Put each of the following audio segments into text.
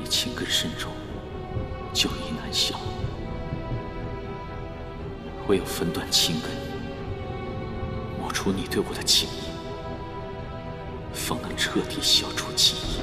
你情根深重，旧谊难消。唯有分断情根，抹除你对我的情谊，方能彻底消除记忆。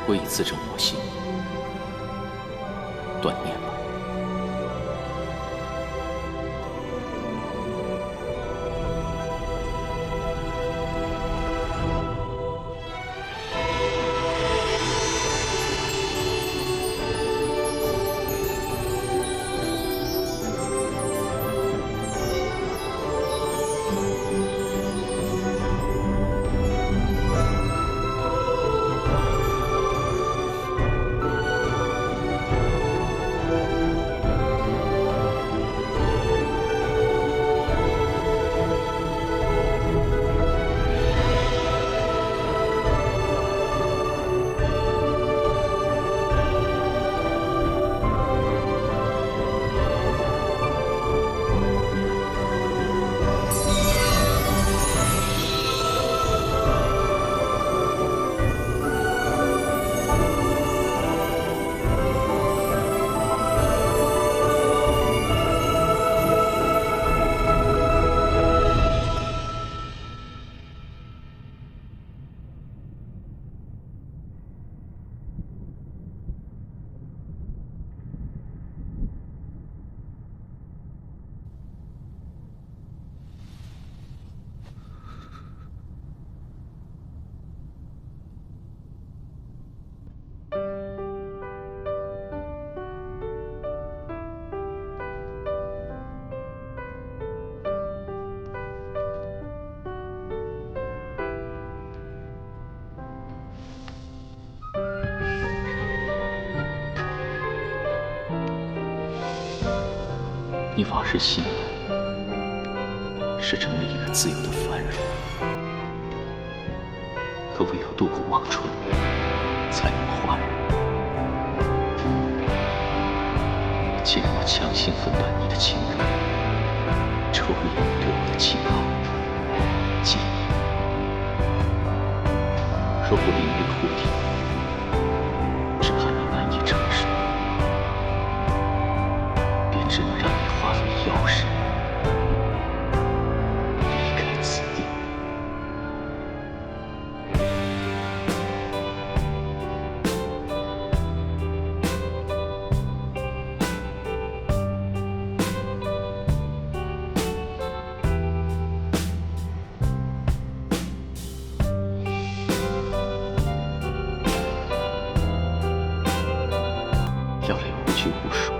我已自证我心，断念吧。你往日心愿是成为一个自由的凡人，可唯有度过忘春，才能化人。既然我强行分断你的情根，抽离你对我的情好记忆，若不淋漓护体，只怕你难以承受，便只能让你化为妖神，离开此地。要来无拘无束，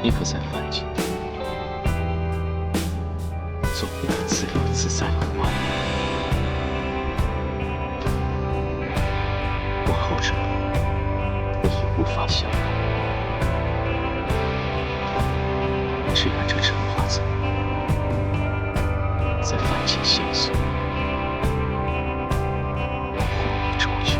你可在凡间做一个自由自在的花女。往后之路，我已无法相容，只愿这尘花草在凡间相随，护你周全。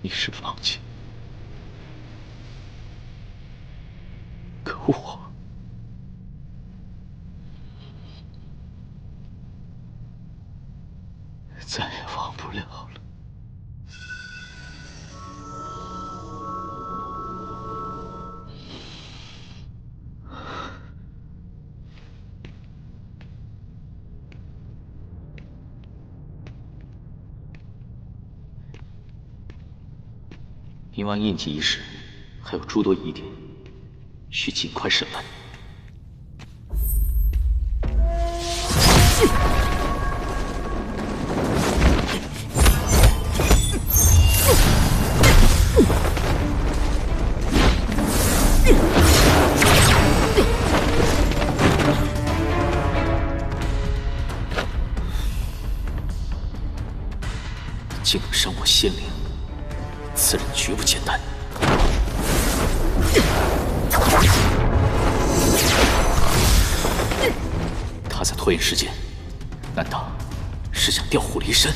你是放弃，可我再也忘不了了。冥王印记一事还有诸多疑点，需尽快审问。竟能伤我仙灵，此人绝不简单。他在拖延时间，难道是想调虎离山？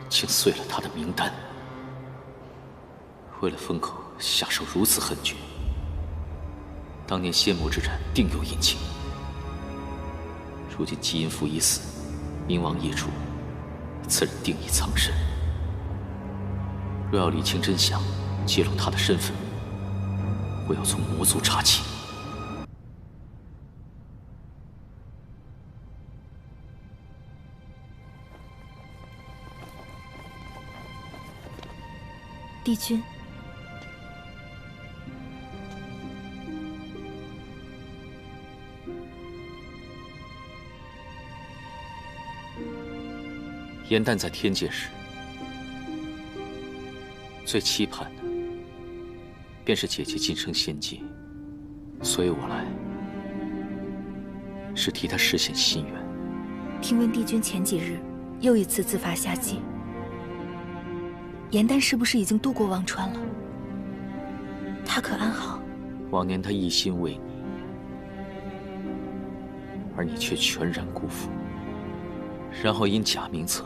竟碎了他的名单。为了封口下手如此狠绝，当年仙魔之战定有隐情。如今基因符已死，冥王夜出，此人定已藏身。若要理清真相，揭露他的身份，我要从魔族查起。帝君，颜淡在天界时，最期盼的便是姐姐晋升仙界，所以我来是替她实现心愿。听闻帝君前几日又一次自伐夏季，颜淡是不是已经渡过忘川了？他可安好？往年他一心为你，而你却全然辜负，然后因假名册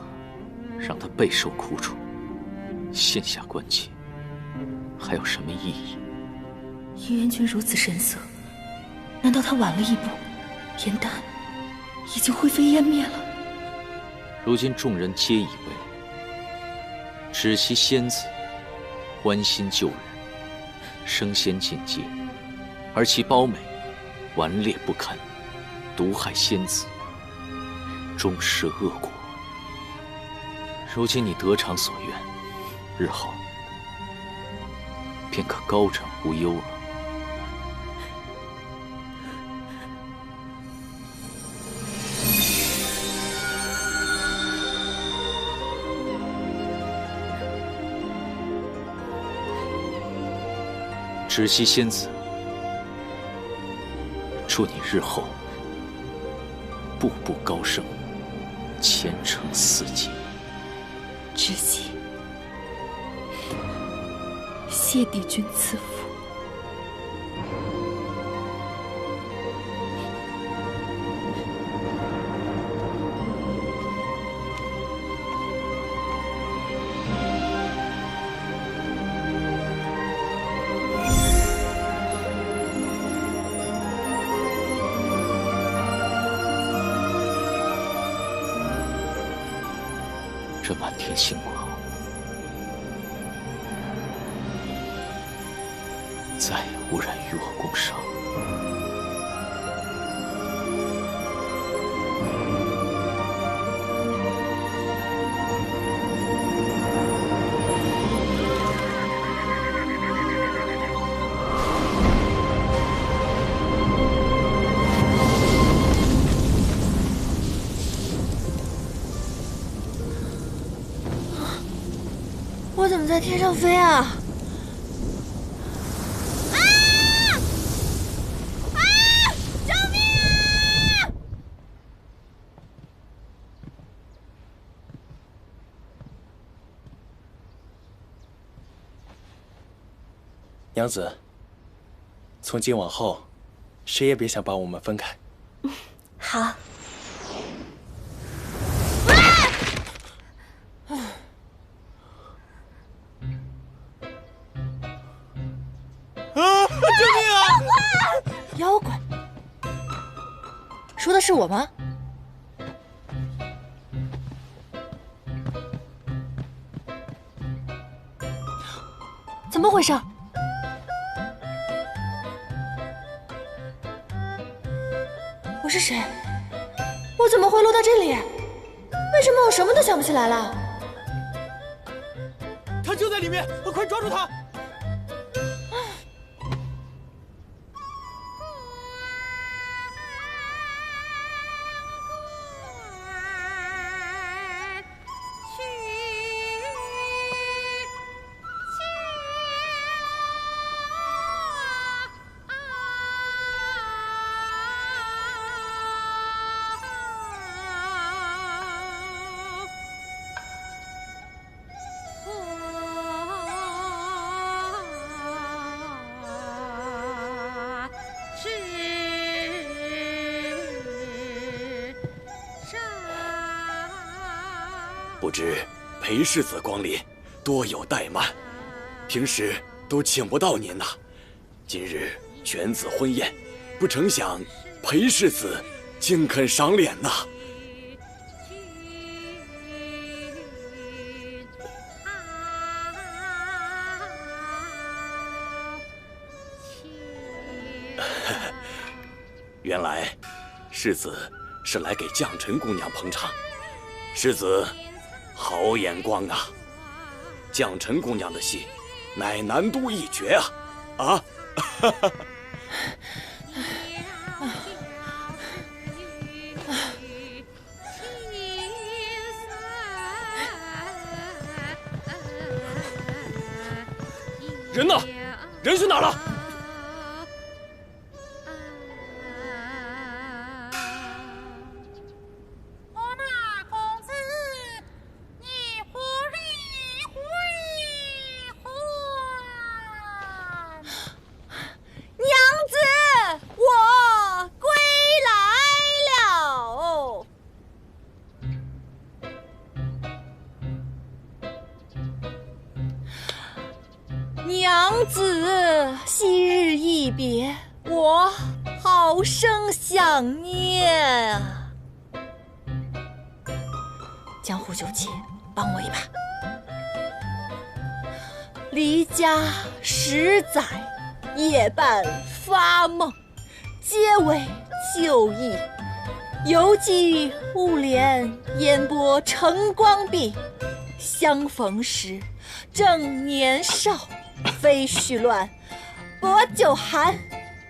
让他备受苦楚，现下关切，还有什么意义？殷元君如此神色，难道他晚了一步，颜淡已经灰飞烟灭了？如今众人皆以为只惜仙子欢心救人，升仙境界，而其胞美顽劣不堪，毒害仙子，终是恶果。如今你得偿所愿，日后便可高枕无忧了。只惜仙子，祝你日后步步高升，前程似锦。知悉，谢帝君赐福。这满天星光，再也无人与我共赏。我怎么在天上飞啊？救命啊！娘子，从今往后，谁也别想把我们分开。好。救命啊！妖怪，说的是我吗？怎么回事？我是谁？我怎么会落到这里？为什么我什么都想不起来了？他就在里面，快抓住他！不知裴世子光临，多有怠慢，平时都请不到您呐。今日犬子婚宴，不成想裴世子竟肯赏脸呐。原来世子是来给绛尘姑娘捧场，世子好眼光啊！绛尘姑娘的戏，乃难度一绝啊！啊！人呢？人去哪儿了？娘子，昔日一别，我好生想念啊！江湖救急，帮我一把。离家10载，夜半发梦，皆为旧忆。犹记雾帘烟波晨光碧，相逢时正年少。非絮乱，薄酒寒，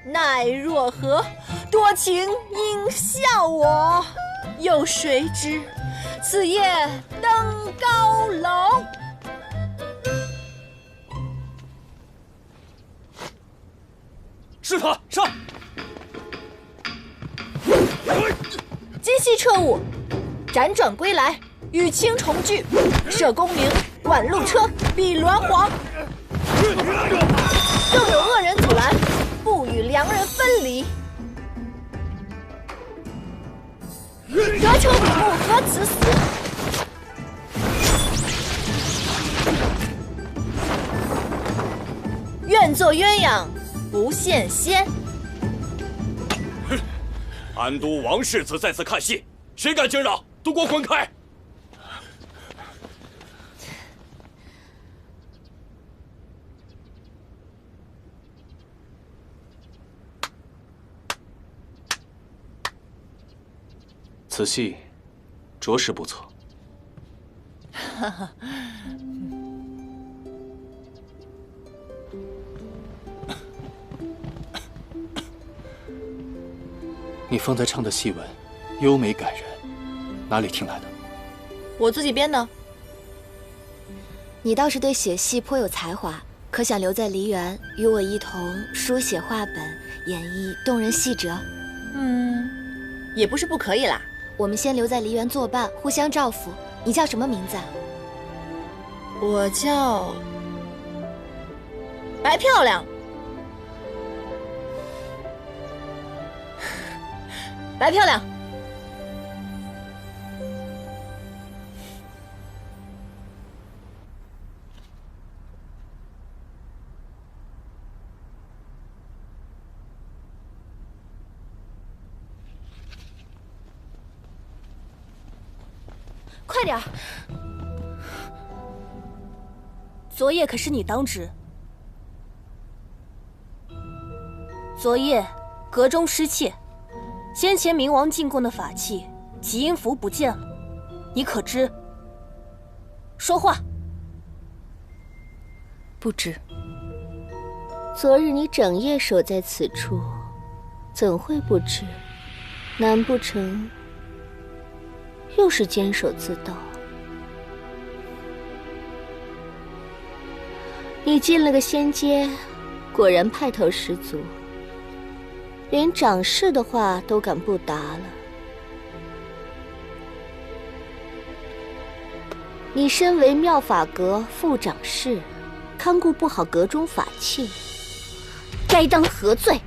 奈若何？多情应笑我，又谁知此夜登高楼？是他，上！今夕彻午，辗转归来，与卿重聚，设功名，管路车，比鸾凰。更有恶人阻拦，不与良人分离。得逞比目何辞死？愿做鸳鸯不羡仙。安都王世子在此看戏，谁敢惊扰，都给我滚开！此戏着实不错。你方才唱的戏文优美感人，哪里听来的？我自己编的。你倒是对写戏颇有才华，可想留在梨园，与我一同书写画本，演绎动人戏折？也不是不可以啦。我们先留在梨园作伴，互相照拂。你叫什么名字啊？我叫白漂亮。白漂亮。快点儿！昨夜可是你当值。昨夜阁中失窃，先前明王进贡的法器极阴符不见了，你可知？说话。不知。昨日你整夜守在此处，怎会不知？难不成又是坚守自盗？你进了个仙阶，果然派头十足，连掌事的话都敢不答了。你身为妙法阁副掌事，看顾不好阁中法器，该当何罪？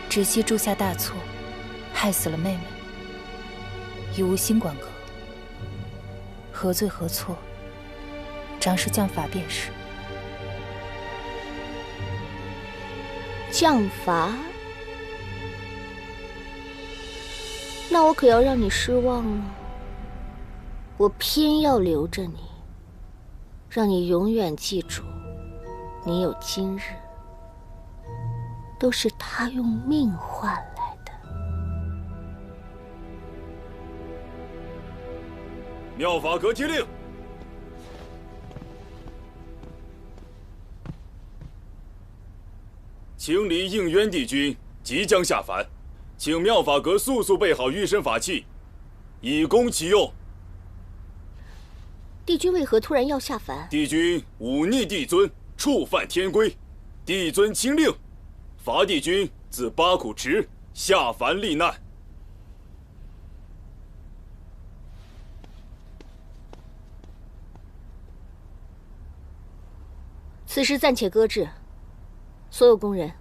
芷溪铸下大错，害死了妹妹，已无心管阁，何罪何错？掌事降罚便是。降罚？那我可要让你失望了。我偏要留着你，让你永远记住，你有今日，都是他用命换来的。妙法阁听令，清离应渊帝君即将下凡，请妙法阁速速备好御身法器，以供其用。帝君为何突然要下凡？帝君忤逆帝尊，触犯天规，帝尊亲令，罚帝君自八苦池下凡历难。此事暂且搁置，所有工人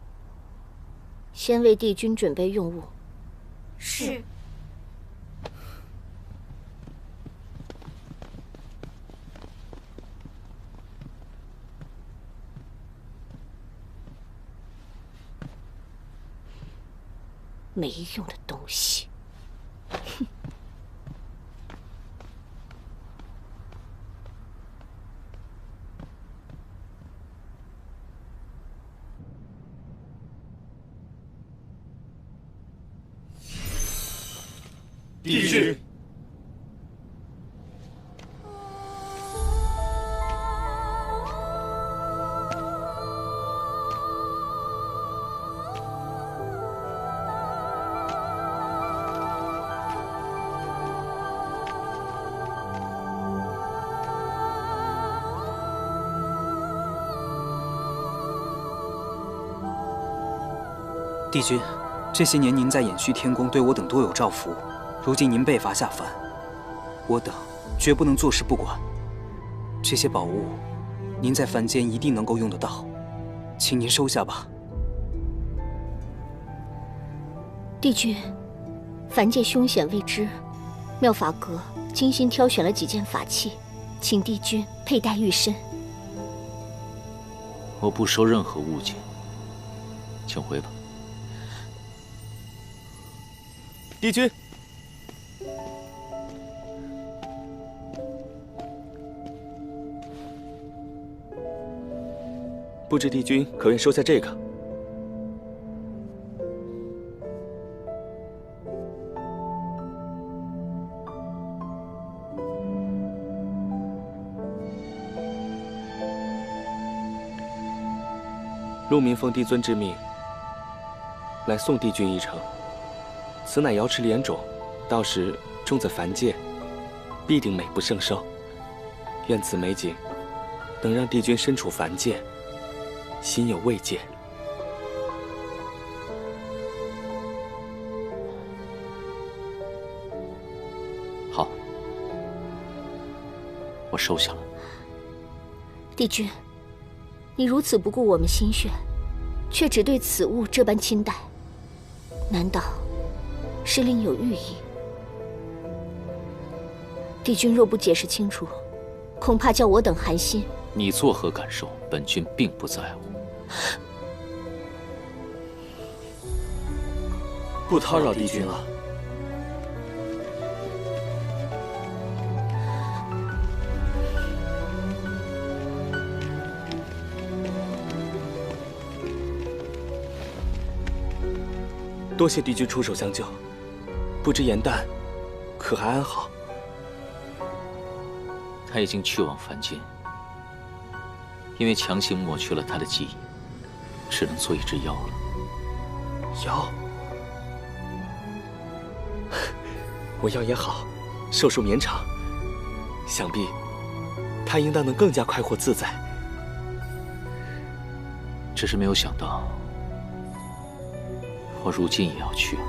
先为帝君准备用物。是。没用的东西！哼！帝君，帝君，这些年您在衍虚天宫对我等多有照拂，如今您被罚下凡，我等绝不能坐视不管。这些宝物，您在凡间一定能够用得到，请您收下吧。帝君，凡界凶险未知，妙法阁精心挑选了几件法器，请帝君佩戴御身。我不收任何物件，请回吧。帝君，不知帝君可愿收下这个？陆明奉帝尊之命，来送帝君一程。此乃瑶池莲种，到时种在凡界，必定美不胜收。愿此美景能让帝君身处凡界，心有慰藉。好，我收下了。帝君，你如此不顾我们心血，却只对此物这般轻待，难道是另有寓意？帝君若不解释清楚，恐怕叫我等寒心。你作何感受？本君并不在乎。不叨扰帝君了。多谢帝君出手相救，不知颜淡可还安好？他已经去往凡间，因为强行抹去了他的记忆，只能做一只妖了。妖？我妖也好，寿数绵长，想必他应当能更加快活自在。只是没有想到，我如今也要去了。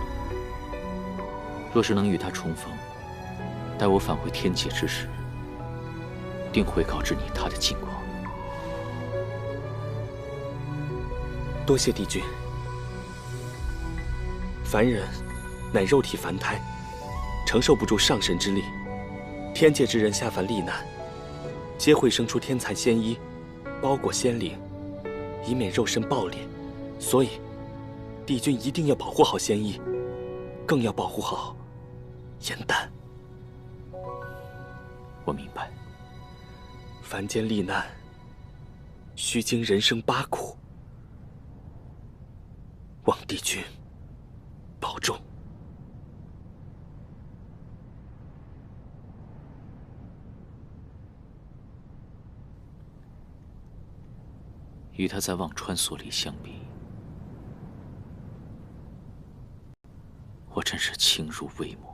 若是能与他重逢，待我返回天界之时，定会告知你他的近况。多谢帝君。凡人乃肉体凡胎，承受不住上神之力，天界之人下凡历难，皆会生出天蚕仙衣，包裹仙灵，以免肉身爆裂。所以，帝君一定要保护好仙衣，更要保护好颜淡。我明白。凡间历难，须经人生八苦，望帝君保重。与他在忘川所里相比，我真是轻如微末。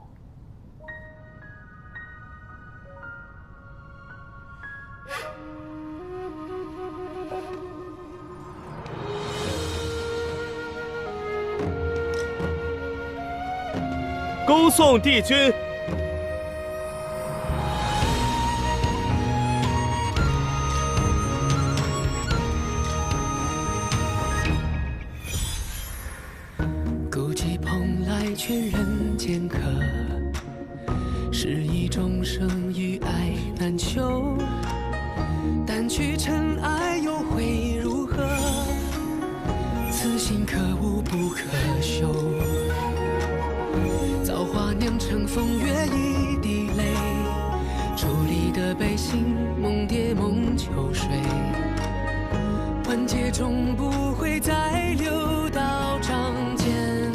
恭送帝君。孤寂蓬莱劝人间客，是以众生与爱难求。但去尘埃又会如何？此心可悟不可修。造化酿成风月一滴泪，伫立的悲心梦蝶梦秋水，万劫终不会再流到掌间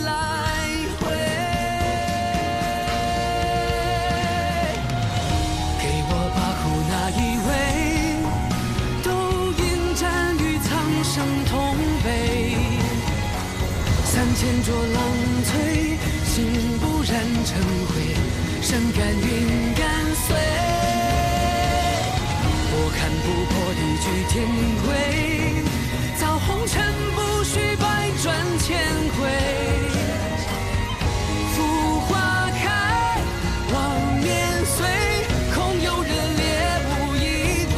来回。给我把苦那一位，都应战于苍生同悲。3000浊浪催，心不染成灰，山甘云干碎。我看不破地居天规，造红尘不须百转千回。浮花开，望年岁，空有热烈无一归。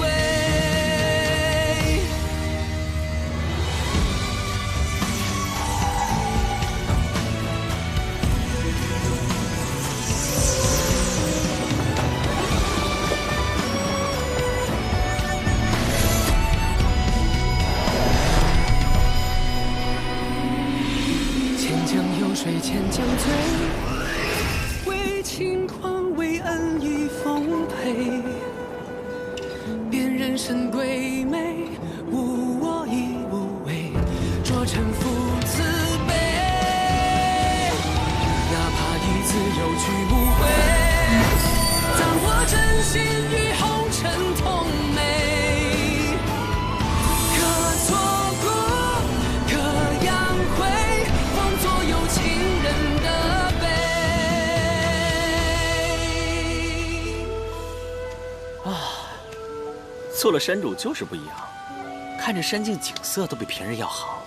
水千江醉，为轻狂，为恩义奉陪。辨人生贵美，无我亦无畏，着尘夫慈悲。哪怕一次有去无回，葬我真心与红尘同美。做了山主就是不一样，看着山境景色都比平日要好。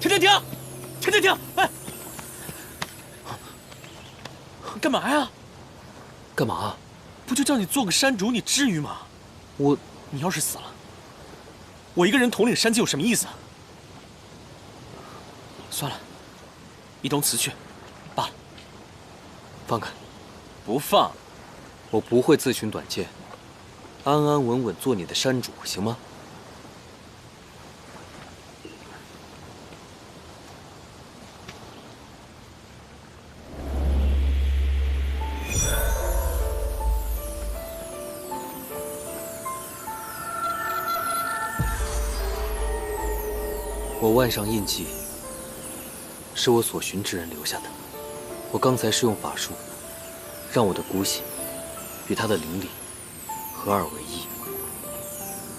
停！停！哎，你干嘛呀？干嘛？不就叫你做个山主，你至于吗？你要是死了，我一个人统领山鸡有什么意思？算了，一同辞去，罢了。放开！不放！我不会自寻短见，安安稳稳做你的山主，行吗？我腕上印记是我所寻之人留下的。我刚才是用法术，让我的骨血与他的灵力合二为一，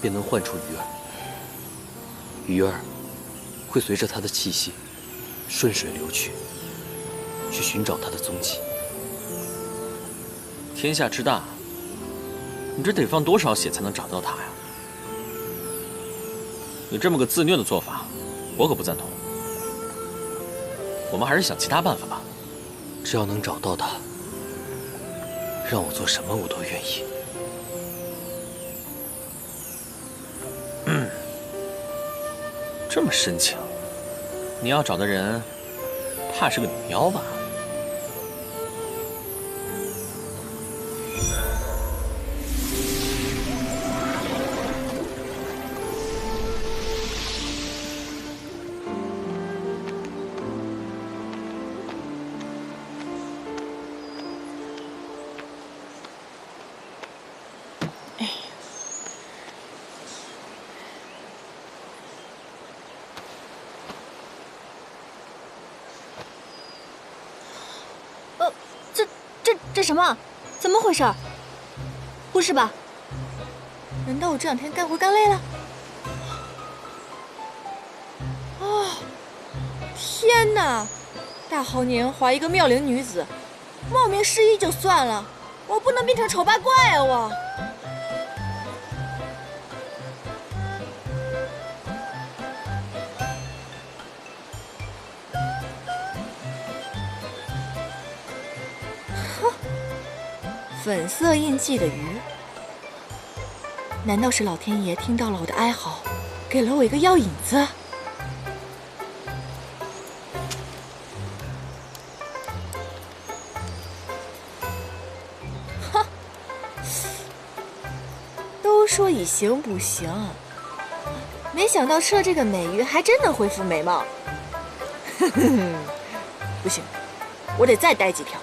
便能唤出鱼儿。鱼儿会随着他的气息顺水流去寻找他的踪迹。天下之大，你这得放多少血才能找到他呀？你这么个自虐的做法，我可不赞同。我们还是想其他办法吧。只要能找到他，让我做什么我都愿意。这么深情，你要找的人，怕是个女妖吧？这什么？怎么回事？不是吧？难道我这两天干活干累了？哦，天哪！大好年华，一个妙龄女子，冒名失忆就算了，我不能变成丑八怪啊！我。粉色印记的鱼，难道是老天爷听到了我的哀嚎，给了我一个药引子？哼，都说以形补形，没想到吃了这个美鱼还真能恢复美貌。不行，我得再逮几条。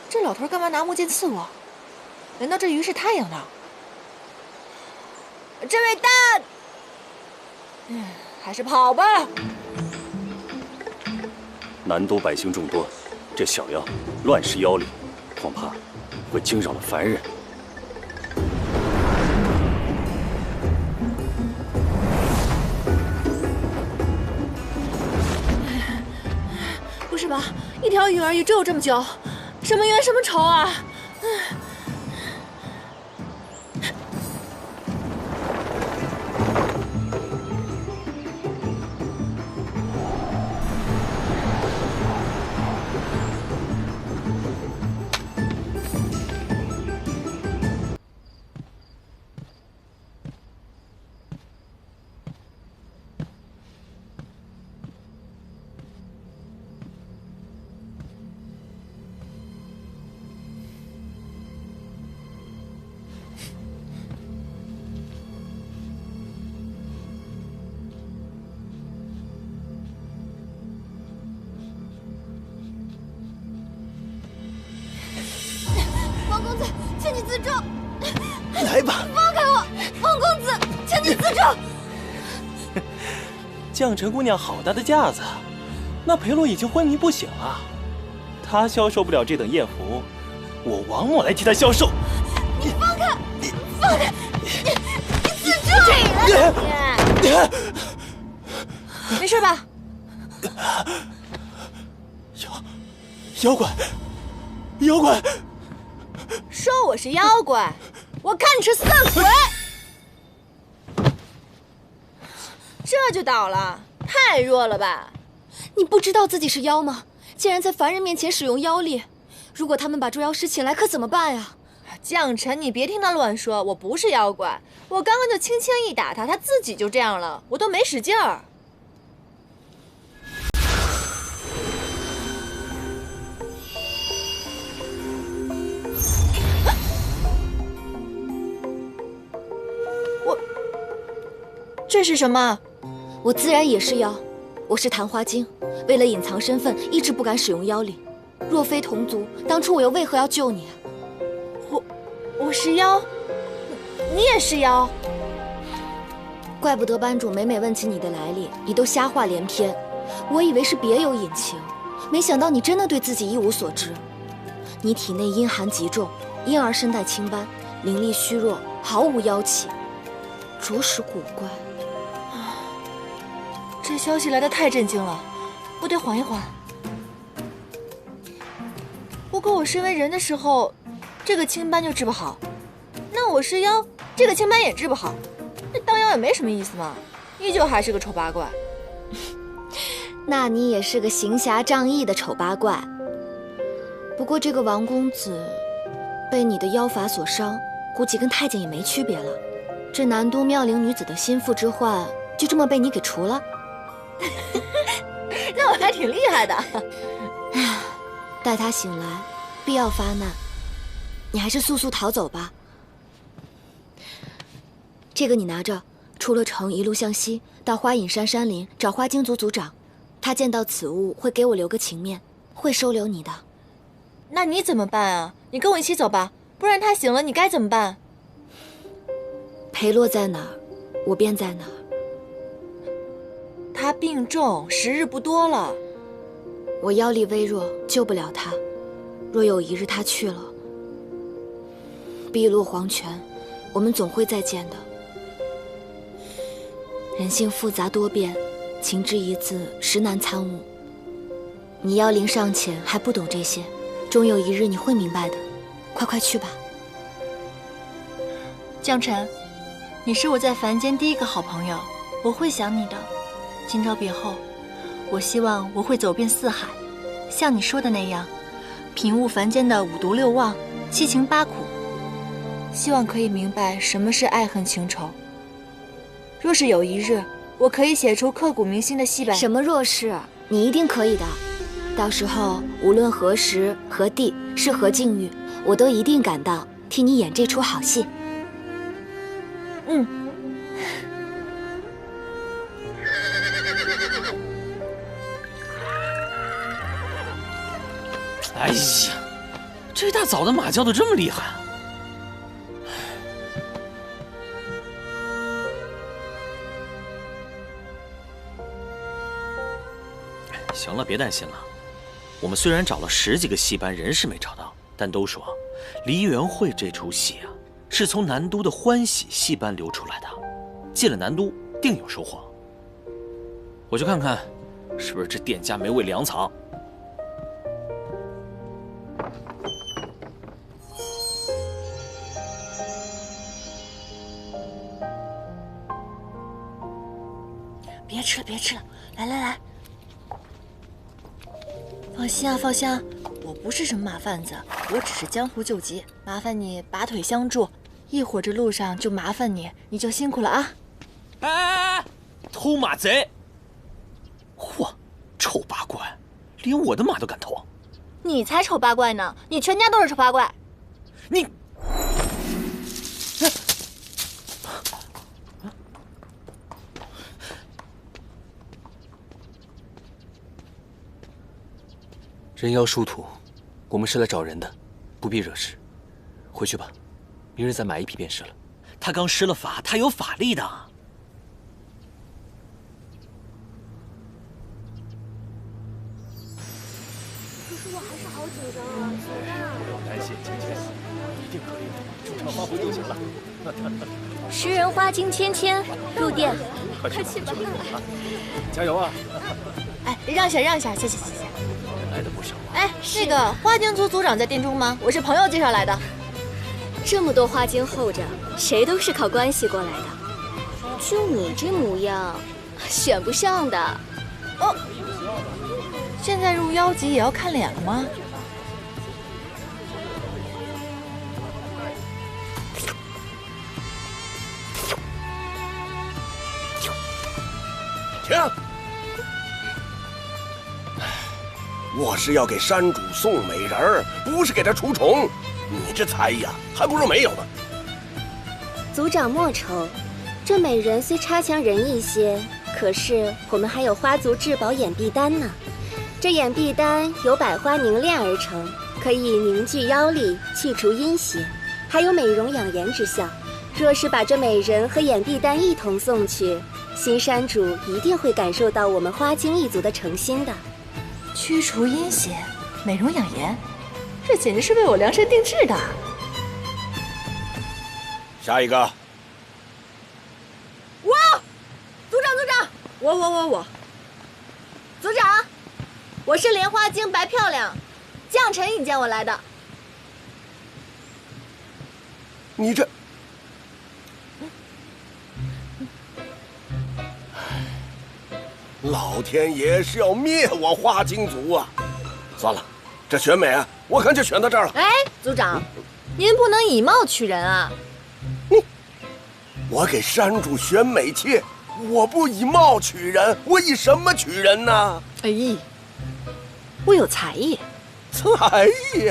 这老头干嘛拿木剑刺我？难道这鱼是他养的？这位大，还是跑吧。南都百姓众多，这小妖乱施妖力，恐怕会惊扰了凡人。不是吧？一条鱼而已，只有这么久，什么冤什么仇啊！王公子，请你自重。来吧，放开我！王公子，请你自重。绛尘姑娘好大的架子，那裴洛已经昏迷不醒了，她消受不了这等艳福，我王某来替她消受。你放开！你放开！你自重！没事吧？妖怪，妖怪！说我是妖怪，我看你是色鬼！这就倒了，太弱了吧？你不知道自己是妖吗？竟然在凡人面前使用妖力，如果他们把捉妖师请来，可怎么办呀？将臣，你别听他乱说，我不是妖怪，我刚刚就轻轻一打他，他自己就这样了，我都没使劲儿。这是什么？我自然也是妖，我是昙花精，为了隐藏身份，一直不敢使用妖力。若非同族，当初我又为何要救你？我是妖，你也是妖，怪不得班主每问起你的来历，你都瞎话连篇。我以为是别有隐情，没想到你真的对自己一无所知。你体内阴寒极重，因而身带青斑，灵力虚弱，毫无妖气，着实古怪。这消息来得太震惊了，我得缓一缓。不过我身为人的时候，这个青斑就治不好，那我是妖，这个青斑也治不好，这当妖也没什么意思嘛，依旧还是个丑八怪。那你也是个行侠仗义的丑八怪。不过这个王公子被你的妖法所伤，估计跟太监也没区别了。这南都妙龄女子的心腹之患，就这么被你给除了？那我还挺厉害的。待他醒来，必要发难。你还是速速逃走吧。这个你拿着，出了城一路向西，到花隐山山林找花精族族长。他见到此物会给我留个情面，会收留你的。那你怎么办啊？你跟我一起走吧，不然他醒了，你该怎么办？裴洛在哪儿，我便在哪儿。他病重，时日不多了。我妖力微弱，救不了他。若有一日他去了，碧落黄泉，我们总会再见的。人性复杂多变，情之一字，实难参悟。你妖龄尚浅，还不懂这些，终有一日你会明白的。快快去吧。将臣，你是我在凡间第一个好朋友，我会想你的。今朝别后，我希望我会走遍四海，像你说的那样，品悟凡间的五毒六妄、七情八苦，希望可以明白什么是爱恨情仇。若是有一日，我可以写出刻骨铭心的戏本。什么若是？你一定可以的。到时候无论何时何地是何境遇，我都一定赶到，替你演这出好戏。哎呀，这大早的马叫的这么厉害啊！行了，别担心了。我们虽然找了10几个戏班，人是没找到，但都说梨园会这出戏啊，是从南都的欢喜戏班流出来的，进了南都定有收获。我去看看，是不是这店家没喂粮草。别吃了，别吃了，来来来，放心啊，放心啊，我不是什么马贩子，我只是江湖救急，麻烦你拔腿相助，一会儿这路上就麻烦你，你就辛苦了啊！哎，偷马贼！嚯，臭八怪，连我的马都敢偷！你才丑八怪呢，你全家都是丑八怪！你。人妖殊途，我们是来找人的，不必惹事。回去吧，明日再买一匹便是了。他刚施了法，他有法力的。可是我还是好紧张啊，怎么办啊？不用担心，芊芊，一定可以，出场发挥就行了。食人花精芊芊入店，快去吧，加油啊！哎，让一下，让一下，谢谢谢谢。来的不少啊。哎，那个花精族族长在殿中吗？我是朋友介绍来的。这么多花精候着，谁都是靠关系过来的。就你这模样，选不上的。哦，现在入妖级也要看脸了吗？停！我是要给山主送美人儿，不是给他除虫。你这才艺啊，还不如没有呢。族长莫愁，这美人虽差强人意些，可是我们还有花族至宝眼碧丹呢。这眼碧丹由百花凝练而成，可以凝聚妖力，去除阴邪，还有美容养颜之效。若是把这美人和眼碧丹一同送去，新山主一定会感受到我们花精一族的诚心的。驱除阴邪，美容养颜，这简直是为我量身定制的。下一个，我，族长，我，族长，我是莲花精白漂亮，将臣引荐我来的。你这，老天爷是要灭我花精族啊！算了，这选美啊，我看就选到这儿了。哎，族长，您不能以貌取人啊！我给山主选美妾，我不以貌取人，我以什么取人呢？哎，我有才艺。才艺？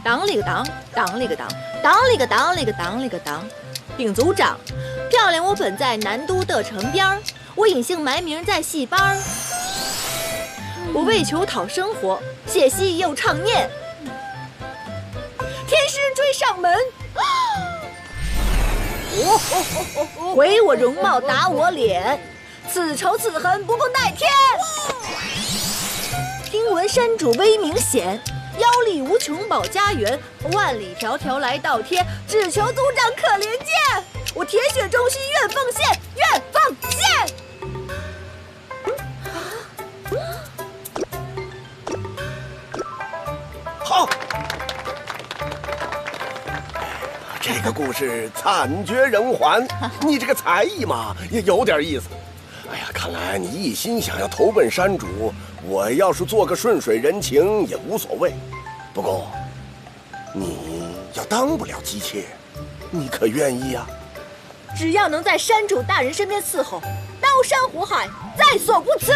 当里个当，当里个当，当里个当里个当里个当。禀族长，漂亮我本在南都的城边儿，我隐姓埋名在戏班儿。我为求讨生活，写戏又唱念，天师追上门。毁我容貌，打我脸，此仇此恨不共戴天。听闻山主威名显，妖力无穷保家园，万里迢迢来到天，只求族长可怜见。我铁血忠心愿奉献，愿奉献。好。这个故事惨绝人寰，你这个才艺嘛也有点意思。哎呀，看来你一心想要投奔山主，我要是做个顺水人情也无所谓。不过，你要当不了姬妾，你可愿意呀？只要能在山主大人身边伺候，刀山火海在所不辞。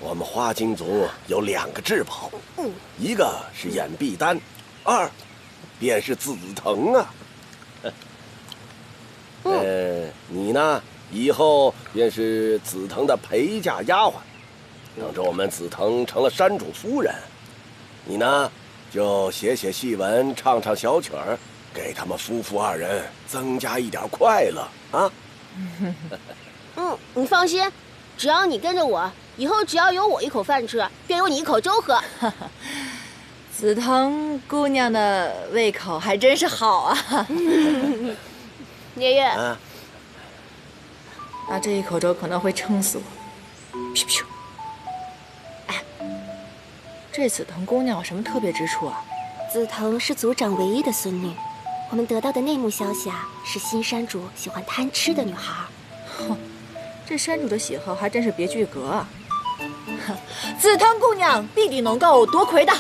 我们花精族有2个至宝，一个是眼碧丹，2便是紫藤啊。你呢，以后便是紫藤的陪嫁丫鬟。等着我们紫藤成了山主夫人，你呢就写戏文，唱小曲儿，给他们夫妇2人增加一点快乐啊。你放心，只要你跟着我，以后只要有我一口饭吃，便有你一口粥喝。紫藤姑娘的胃口还真是好啊。爷爷，那这一口粥可能会撑死我。咻咻。哎，这紫藤姑娘有什么特别之处啊？紫藤是族长唯一的孙女，我们得到的内幕消息啊，是新山主喜欢贪吃的女孩。哼，这山主的喜好还真是别具格啊。紫藤姑娘必定能够夺魁的。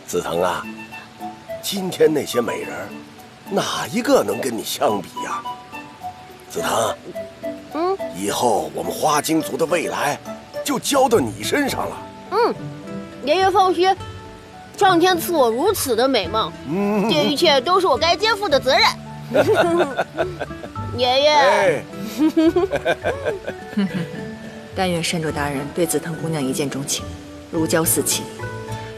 紫藤啊，今天那些美人，哪一个能跟你相比呀？紫藤，以后我们花精族的未来就交到你身上了。爷爷放心，上天赐我如此的美貌，这一切都是我该肩负的责任。爷爷，但愿山主大人对紫藤姑娘一见钟情，如胶似漆，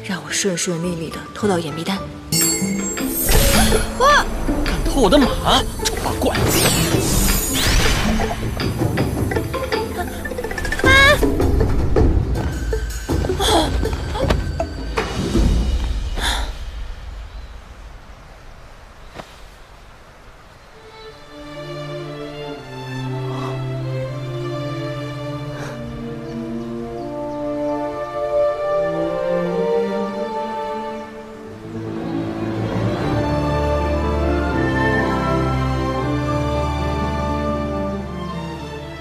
让我顺顺利利的偷到眼碧丹。敢偷我的马，丑八怪！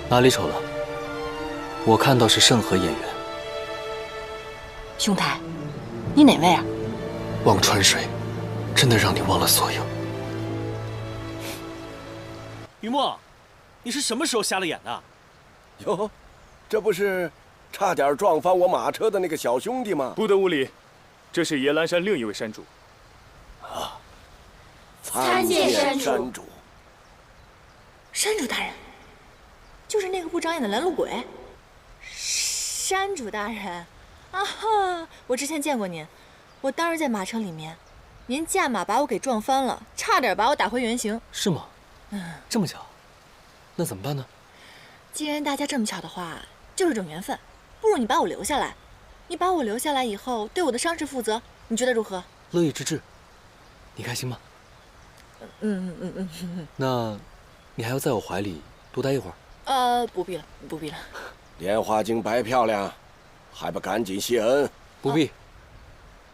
哪里丑了？我看到是甚和演员。兄台，你哪位啊？忘川水，真的让你忘了所有。雨墨，你是什么时候瞎了眼的？哟，这不是差点撞翻我马车的那个小兄弟吗？不得无礼，这是野兰山另一位山主。啊，参见山主。山主大人，就是那个不长眼的拦路鬼。山主大人，啊哈，我之前见过您，我当时在马车里面，您驾马把我给撞翻了，差点把我打回原形。是吗？这么巧，那怎么办呢？既然大家这么巧的话，就是种缘分，不如你把我留下来。你把我留下来以后，对我的伤势负责，你觉得如何？乐意之至，你开心吗？那，你还要在我怀里多待一会儿？不必了，不必了。莲花精白漂亮，还不赶紧谢恩？不必。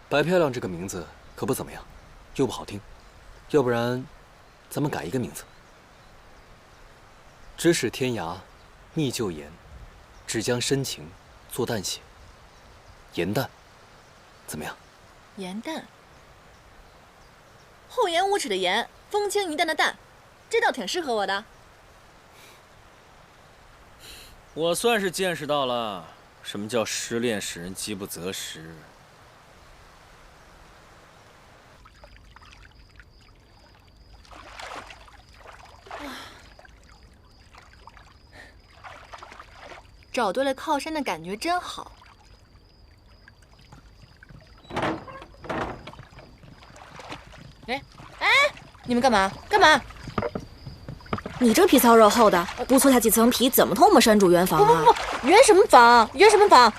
白漂亮这个名字可不怎么样，又不好听，要不然，咱们改一个名字。咫尺天涯，觅旧颜，只将深情做淡写。颜淡，怎么样？颜淡，厚颜无耻的颜，风轻云淡的淡，这倒挺适合我的。我算是见识到了什么叫失恋使人饥不择食。找对了靠山的感觉真好。哎，你们干嘛？干嘛？你这皮糙肉厚的，不搓下几层皮，怎么同我们山主圆房啊？不，圆什么房？圆什么房？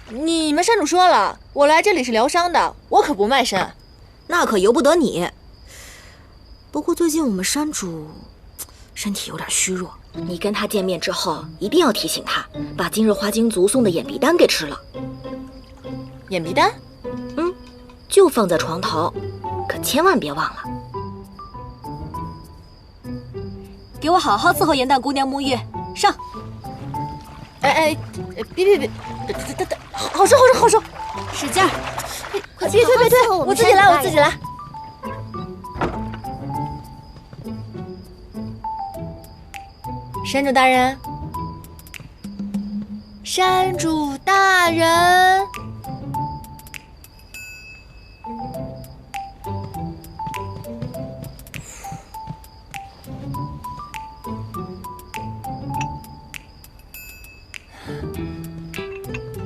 你们山主说了，我来这里是疗伤的，我可不卖身。那可由不得你。不过最近我们山主身体有点虚弱，你跟他见面之后，一定要提醒他，把今日花精族送的眼皮丹给吃了。眼皮丹？就放在床头，可千万别忘了。给我好好伺候颜淡姑娘沐浴，上！别，好说，使劲儿！快别推，我自己来。山主大人，山主大人。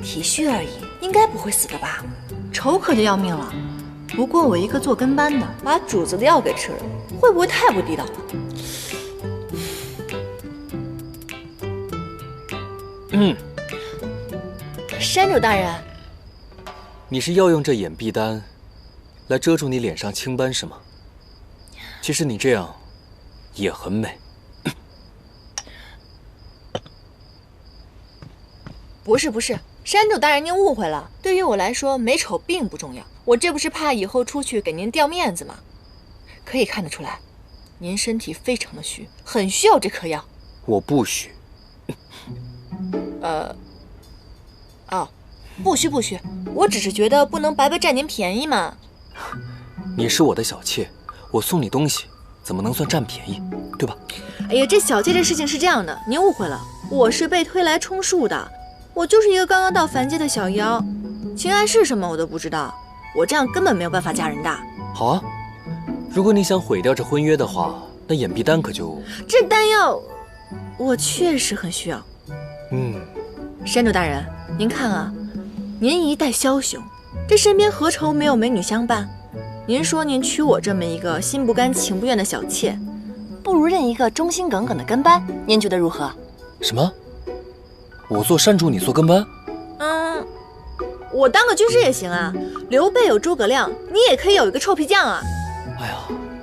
体虚而已，应该不会死的吧？愁可就要命了。不过我一个做跟班的，把主子的药给吃了，会不会太不地道了？山主大人，你是要用这眼壁丹来遮住你脸上青斑是吗？其实你这样也很美。不是，山主大人您误会了。对于我来说，美丑并不重要。我这不是怕以后出去给您掉面子吗？可以看得出来，您身体非常的虚，很需要这颗药。我不虚。不虚，我只是觉得不能白白占您便宜嘛。你是我的小妾，我送你东西，怎么能算占便宜，对吧？哎呀，这小妾这事情是这样的，您误会了，我是被推来充数的，我就是一个刚刚到凡界的小妖，情爱是什么我都不知道，我这样根本没有办法嫁人的。好啊，如果你想毁掉这婚约的话，那眼壁丹可就……这丹药，我确实很需要。山主大人，您看啊，您一代枭雄，这身边何愁没有美女相伴？您说您娶我这么一个心不甘情不愿的小妾，不如认一个忠心耿耿的跟班，您觉得如何？什么？我做山主，你做跟班？我当个军师也行啊。刘备有诸葛亮，你也可以有一个臭皮匠啊。哎呀，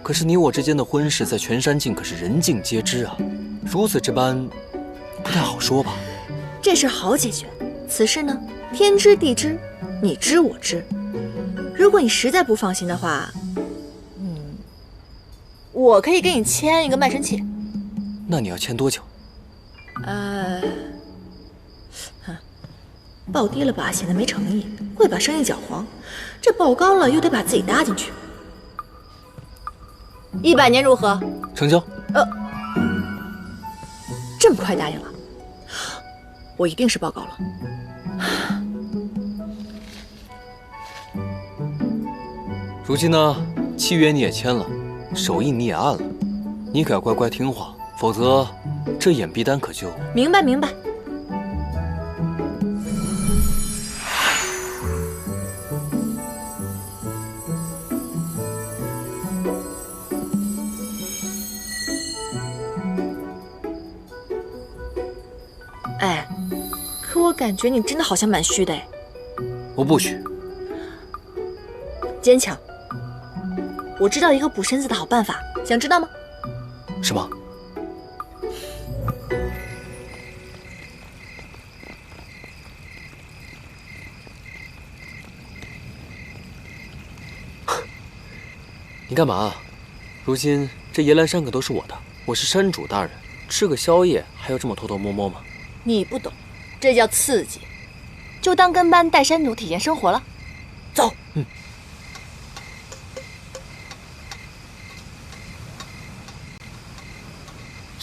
可是你我之间的婚事在全山境可是人尽皆知啊，如此这般，不太好说吧？这事好解决，此事呢，天知地知，你知我知。如果你实在不放心的话，我可以给你签一个卖身契。那你要签多久？报低了吧显得没诚意，会把生意搅黄；这报高了又得把自己搭进去。100年如何？成交。这么快答应了？我一定是报高了。如今呢，契约你也签了，手印你也按了，你可要乖乖听话，否则这眼必丹可就……明白明白。哎，可我感觉你真的好像蛮虚的哎。我不虚。坚强。我知道一个补身子的好办法，想知道吗？什么？你干嘛？如今这野兰山可都是我的，我是山主大人，吃个宵夜还要这么偷偷摸摸吗？你不懂，这叫刺激。就当跟班带山主体验生活了。走。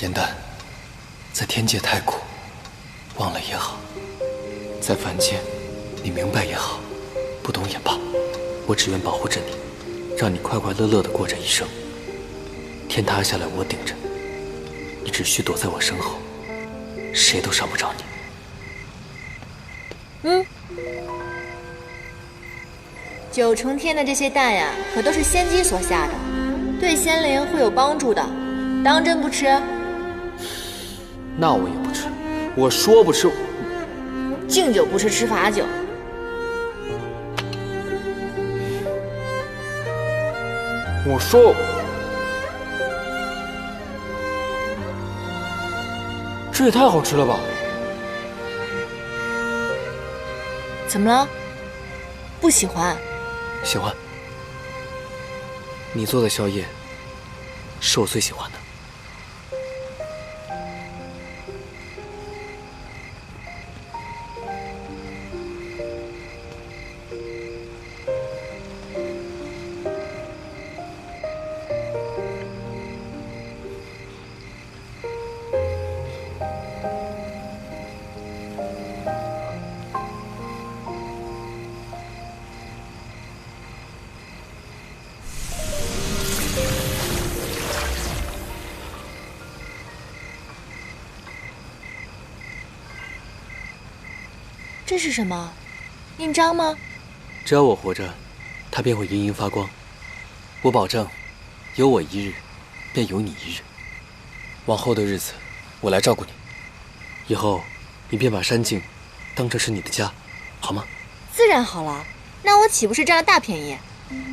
颜丹，在天界太苦，忘了也好；在凡间，你明白也好，不懂也罢。我只愿保护着你，让你快快乐乐地过这一生。天塌下来我顶着，你只需躲在我身后，谁都伤不着你。9重天的这些蛋呀，可都是仙姬所下的，对仙灵会有帮助的，当真不吃？那我也不吃，我说不吃。敬酒不吃吃罚酒。我说，这也太好吃了吧！怎么了？不喜欢？喜欢。你做的宵夜，是我最喜欢的。这是什么？印章吗？只要我活着，它便会隐隐发光。我保证，有我一日，便有你一日。往后的日子，我来照顾你。以后，你便把山境当成是你的家，好吗？自然好了，那我岂不是占了大便宜？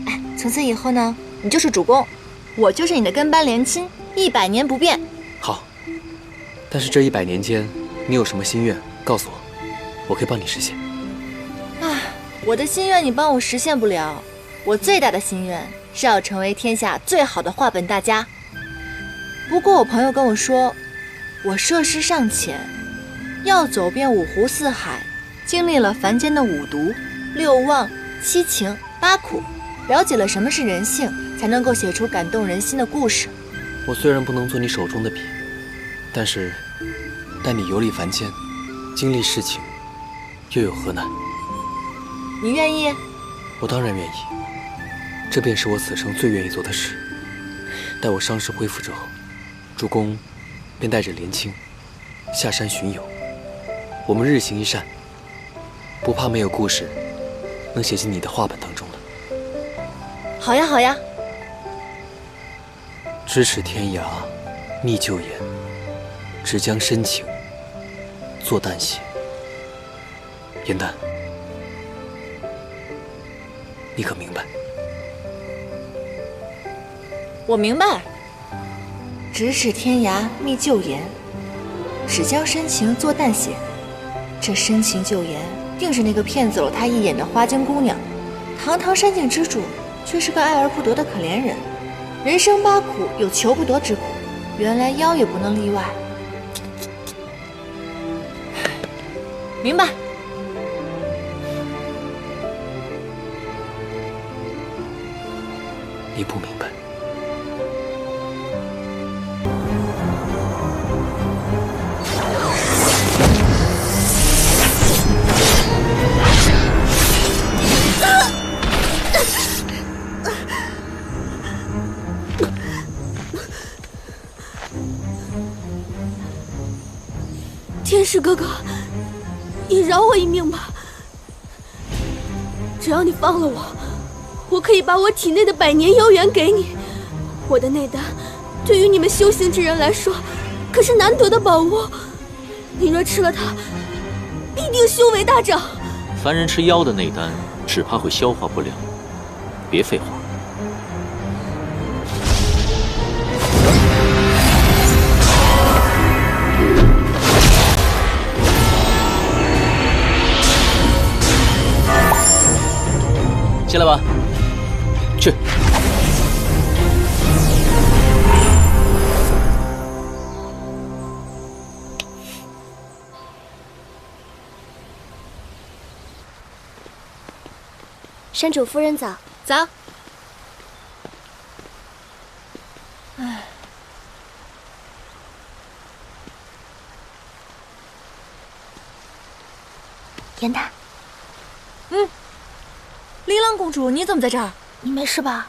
哎，从此以后呢，你就是主公，我就是你的跟班连亲，100年不变。好。但是这100年间，你有什么心愿，告诉我。我可以帮你实现。我的心愿你帮我实现不了，我最大的心愿是要成为天下最好的画本大家。不过我朋友跟我说，我涉世尚浅，要走遍5湖4海，经历了凡间的5毒、6忘、7情、8苦，了解了什么是人性，才能够写出感动人心的故事。我虽然不能做你手中的笔，但是带你游历凡间，经历事情，又有何难？你愿意？我当然愿意，这便是我此生最愿意做的事。待我伤势恢复之后，主公便带着连青下山巡游，我们日行一善，不怕没有故事能写进你的画本当中了。好呀，好呀。咫尺天涯觅旧颜，只将深情作淡写。颜丹，你可明白？我明白。咫尺天涯觅旧颜，只将深情作淡写。这深情旧颜，定是那个骗走了他一眼的花间姑娘。堂堂山境之主，却是个爱而不得的可怜人。人生8苦，有求不得之苦，原来妖也不能例外。明白。你不明白。天使哥哥，你饶我一命吧！只要你放了我，我可以把我体内的百年妖元给你。我的内丹，对于你们修行之人来说，可是难得的宝物。你若吃了它，必定修为大涨。凡人吃妖的内丹，只怕会消化不良。别废话。进来吧，去。山主夫人早。早。唉，严丹。琳琅公主，你怎么在这儿？你没事吧？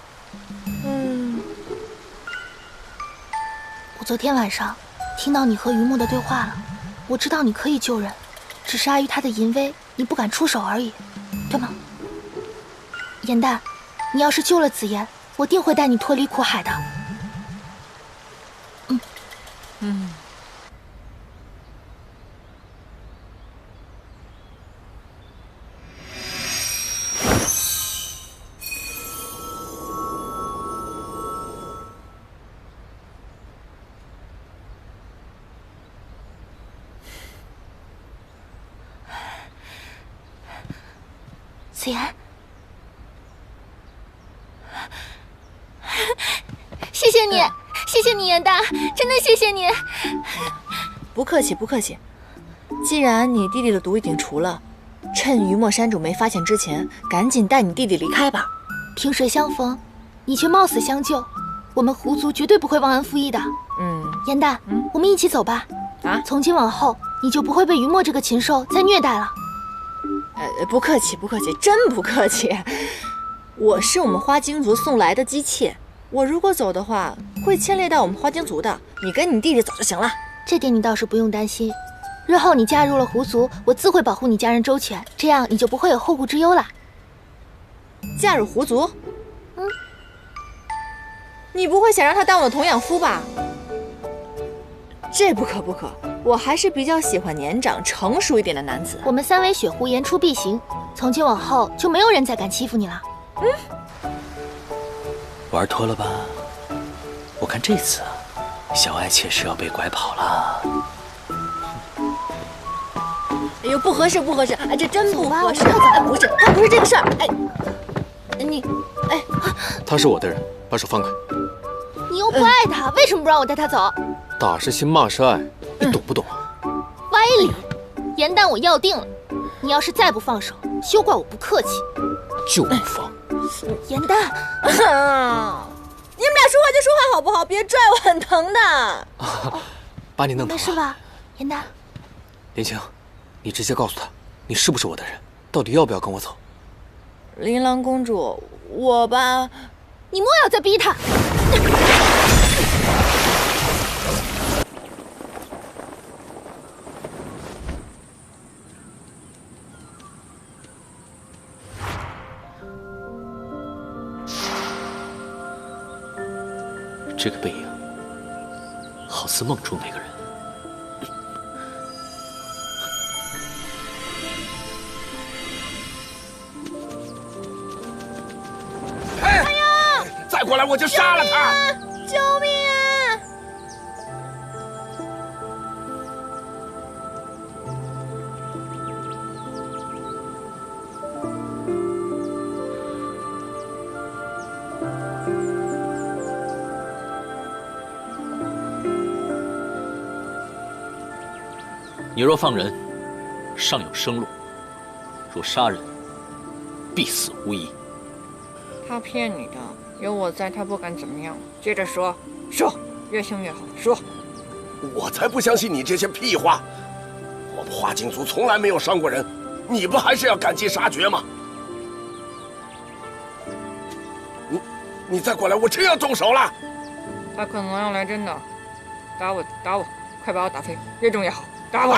我昨天晚上听到你和于墨的对话了，我知道你可以救人，只是碍于他的淫威，你不敢出手而已，对吗？严丹，你要是救了紫妍，我定会带你脱离苦海的。紫妍，谢谢你，谢谢你，严丹，真的谢谢你。不客气，不客气。既然你弟弟的毒已经除了，趁于墨山主没发现之前，赶紧带你弟弟离开吧。萍水相逢，你却冒死相救，我们狐族绝对不会忘恩负义的。严丹，我们一起走吧。从今往后，你就不会被于墨这个禽兽再虐待了。不客气，不客气，真不客气。我是我们花精族送来的姬妾，我如果走的话，会牵连到我们花精族的。你跟你弟弟走就行了，这点你倒是不用担心。日后你嫁入了狐族，我自会保护你家人周全，这样你就不会有后顾之忧了。嫁入狐族？你不会想让他当我的童养夫吧？这不可不可，我还是比较喜欢年长成熟一点的男子。我们三尾雪狐言出必行，从今往后就没有人再敢欺负你了。玩脱了吧？我看这次小爱妾是要被拐跑了。哎呦，不合适，不合适！哎，这真不合适。不是，他不是这个事儿。他是我的人，把手放开。你又不爱他，为什么不让我带他走？打是亲，骂是爱，你懂不懂啊？歪理！严丹，我要定了，你要是再不放手，休怪我不客气。就不放。严丹，你们俩说话就说话好不好？别拽我，很疼的。把你弄疼了。没事吧，严丹？林青，你直接告诉他，你是不是我的人？到底要不要跟我走？琳琅公主，我吧，你莫要再逼他。这个背影，好似梦中那个人。哎呀！再过来我就杀了他！救命啊！你若放人，尚有生路；若杀人，必死无疑。他骗你的，有我在，他不敢怎么样。接着说，越凶越好，说。我才不相信你这些屁话！我们花京族从来没有伤过人，你不还是要赶尽杀绝吗？你再过来，我真要动手了！他可能要来真的，打我，快把我打飞，越重越好，打我！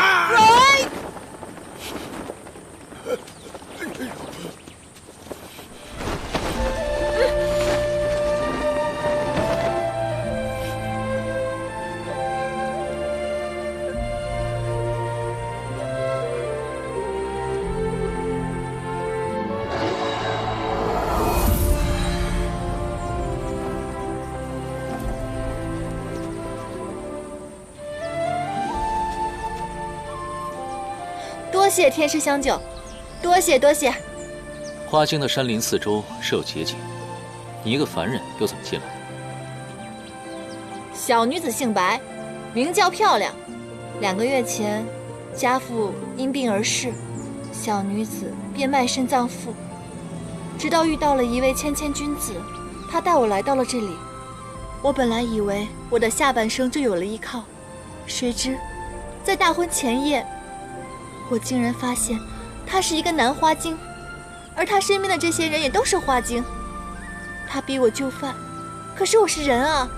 多谢天师相救，多谢。花京的山林四周设有结界，你一个凡人又怎么进来？小女子姓白，名叫漂亮。2个月前，家父因病而逝，小女子便卖身葬父。直到遇到了一位谦君子，他带我来到了这里。我本来以为我的下半生就有了依靠，谁知在大婚前夜，我竟然发现他是一个男花精，而他身边的这些人也都是花精。他逼我就范，可是我是人啊，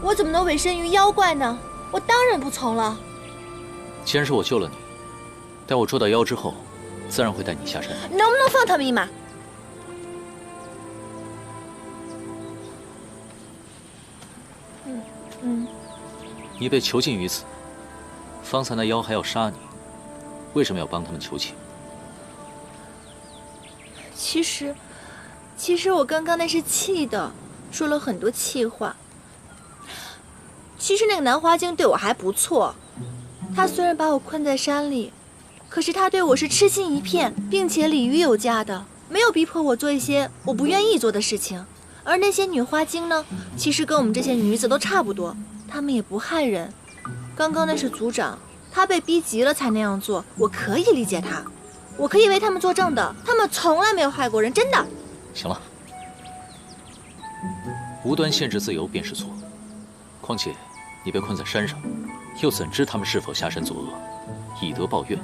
我怎么能委身于妖怪呢？我当然不从了。既然是我救了你，待我捉到妖之后，自然会带你下山。能不能放他们一马？你被囚禁于此，方才那妖还要杀你，为什么要帮他们求情？其实我刚刚那是气的，说了很多气话。其实那个男花精对我还不错，他虽然把我困在山里，可是他对我是痴心一片，并且礼遇有加的，没有逼迫我做一些我不愿意做的事情。而那些女花精呢，其实跟我们这些女子都差不多，她们也不害人。刚刚那是族长，他被逼急了才那样做，我可以理解他，我可以为他们作证的，他们从来没有害过人，真的。行了，无端限制自由便是错。况且你被困在山上，又怎知他们是否下山作恶？以德报怨，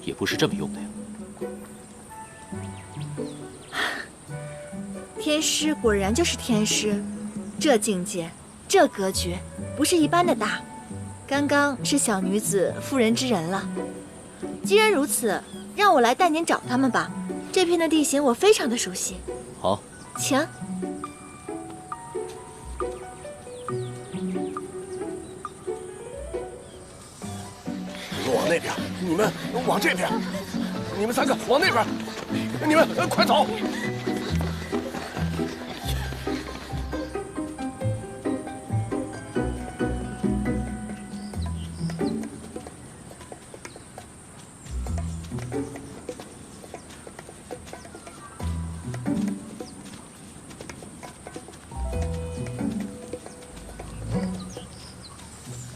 也不是这么用的呀。天师果然就是天师，这境界，这格局，不是一般的大。刚刚是小女子妇人之仁了。既然如此，让我来带您找他们吧。这片的地形我非常的熟悉。好，请。往那边，你们往这边，你们3个往那边，你们快走！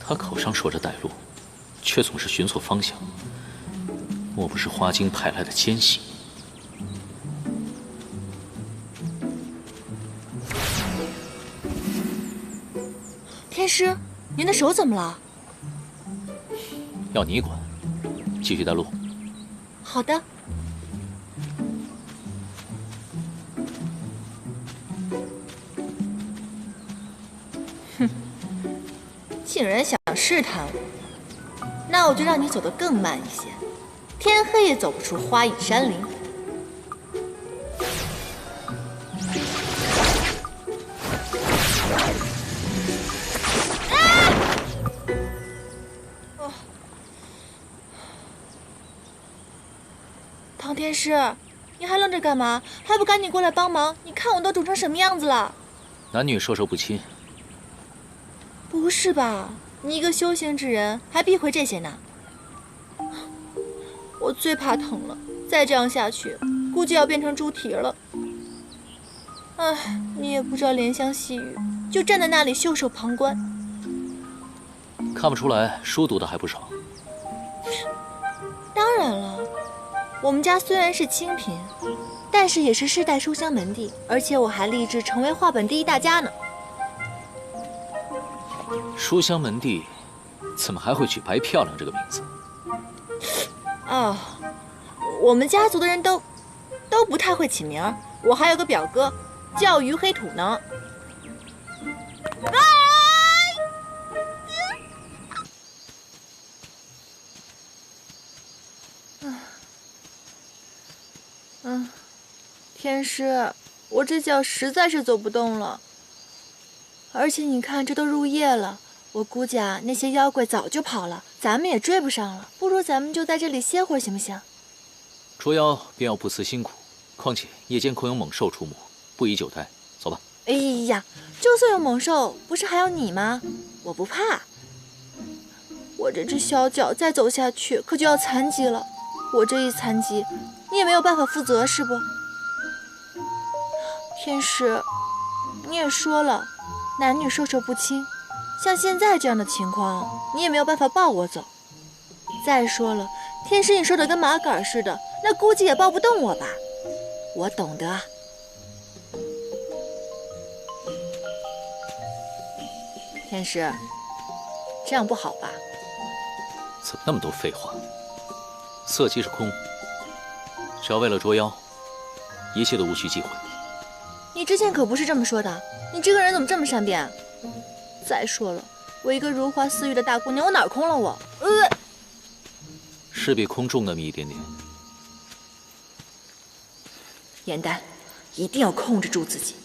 他口上说着带路，却总是寻错方向，莫不是花精派来的奸细？天师，您的手怎么了？要你管，继续带路。好的。哼，竟然想试探我，那我就让你走得更慢一些，天黑也走不出花影山林。唐天师，你还愣着干嘛？还不赶紧过来帮忙？你看我都肿成什么样子了？男女授受不亲。不是吧？你一个修行之人，还避讳这些呢？我最怕疼了，再这样下去，估计要变成猪蹄了。唉，你也不知道怜香惜玉，就站在那里袖手旁观。看不出来，书读的还不少。当然了，我们家虽然是清贫，但是也是世代书香门第，而且我还立志成为画本第一大家呢。书香门第，怎么还会取白漂亮这个名字？哦，我们家族的人都不太会起名。我还有个表哥叫于黑土呢。天师，我这脚实在是走不动了。而且你看，这都入夜了，我估计啊，那些妖怪早就跑了，咱们也追不上了。不如咱们就在这里歇会儿，行不行？捉妖便要不辞辛苦，况且夜间恐有猛兽出没，不宜久待。走吧。哎呀，就算有猛兽，不是还有你吗？我不怕。我这只小脚再走下去，可就要残疾了。我这一残疾，你也没有办法负责，是不？天师，你也说了，男女授受不亲，像现在这样的情况，你也没有办法抱我走。再说了，天师你瘦得跟麻杆似的，那估计也抱不动我吧？我懂得。天师，这样不好吧？怎么那么多废话？色即是空，只要为了捉妖，一切都无需忌讳。你之前可不是这么说的，你这个人怎么这么善变啊？再说了，我一个如花似玉的大姑娘，我哪儿空了我？是比空重那么一点点。颜丹，一定要控制住自己，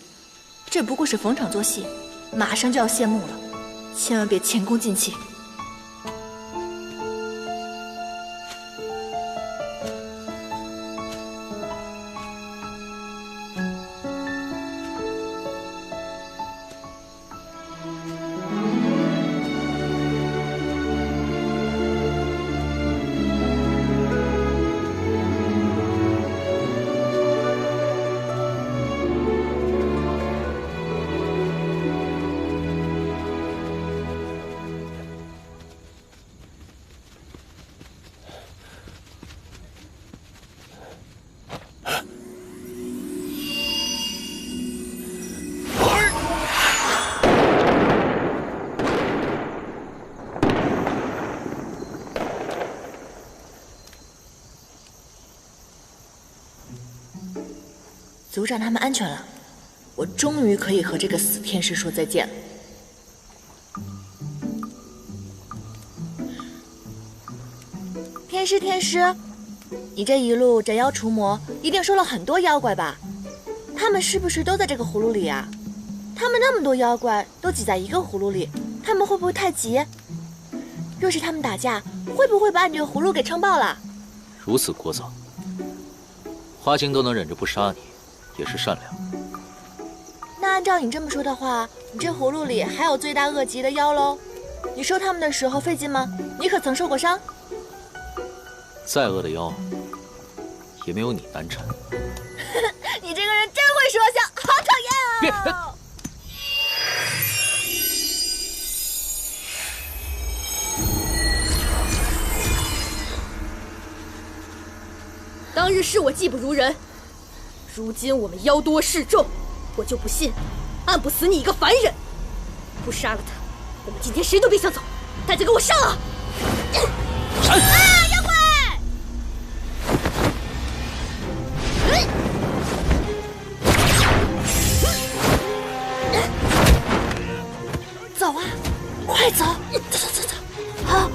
这不过是逢场作戏，马上就要谢幕了，千万别前功尽弃。族长他们安全了，我终于可以和这个死天师说再见了。天师，你这一路斩妖除魔，一定收了很多妖怪吧？他们是不是都在这个葫芦里啊？他们那么多妖怪都挤在一个葫芦里，他们会不会太急？若是他们打架，会不会把你这个葫芦给撑爆了？如此聒噪，花精都能忍着不杀你，也是善良。那按照你这么说的话，你这葫芦里还有罪大恶极的妖喽？你收他们的时候费劲吗？你可曾受过伤？再恶的妖，也没有你难缠。你这个人真会说笑，好讨厌啊！当日是我技不如人，如今我们妖多势众，我就不信按不死你一个凡人。不杀了他，我们今天谁都别想走！大家给我上啊！闪！妖怪！走啊，快走！走！好。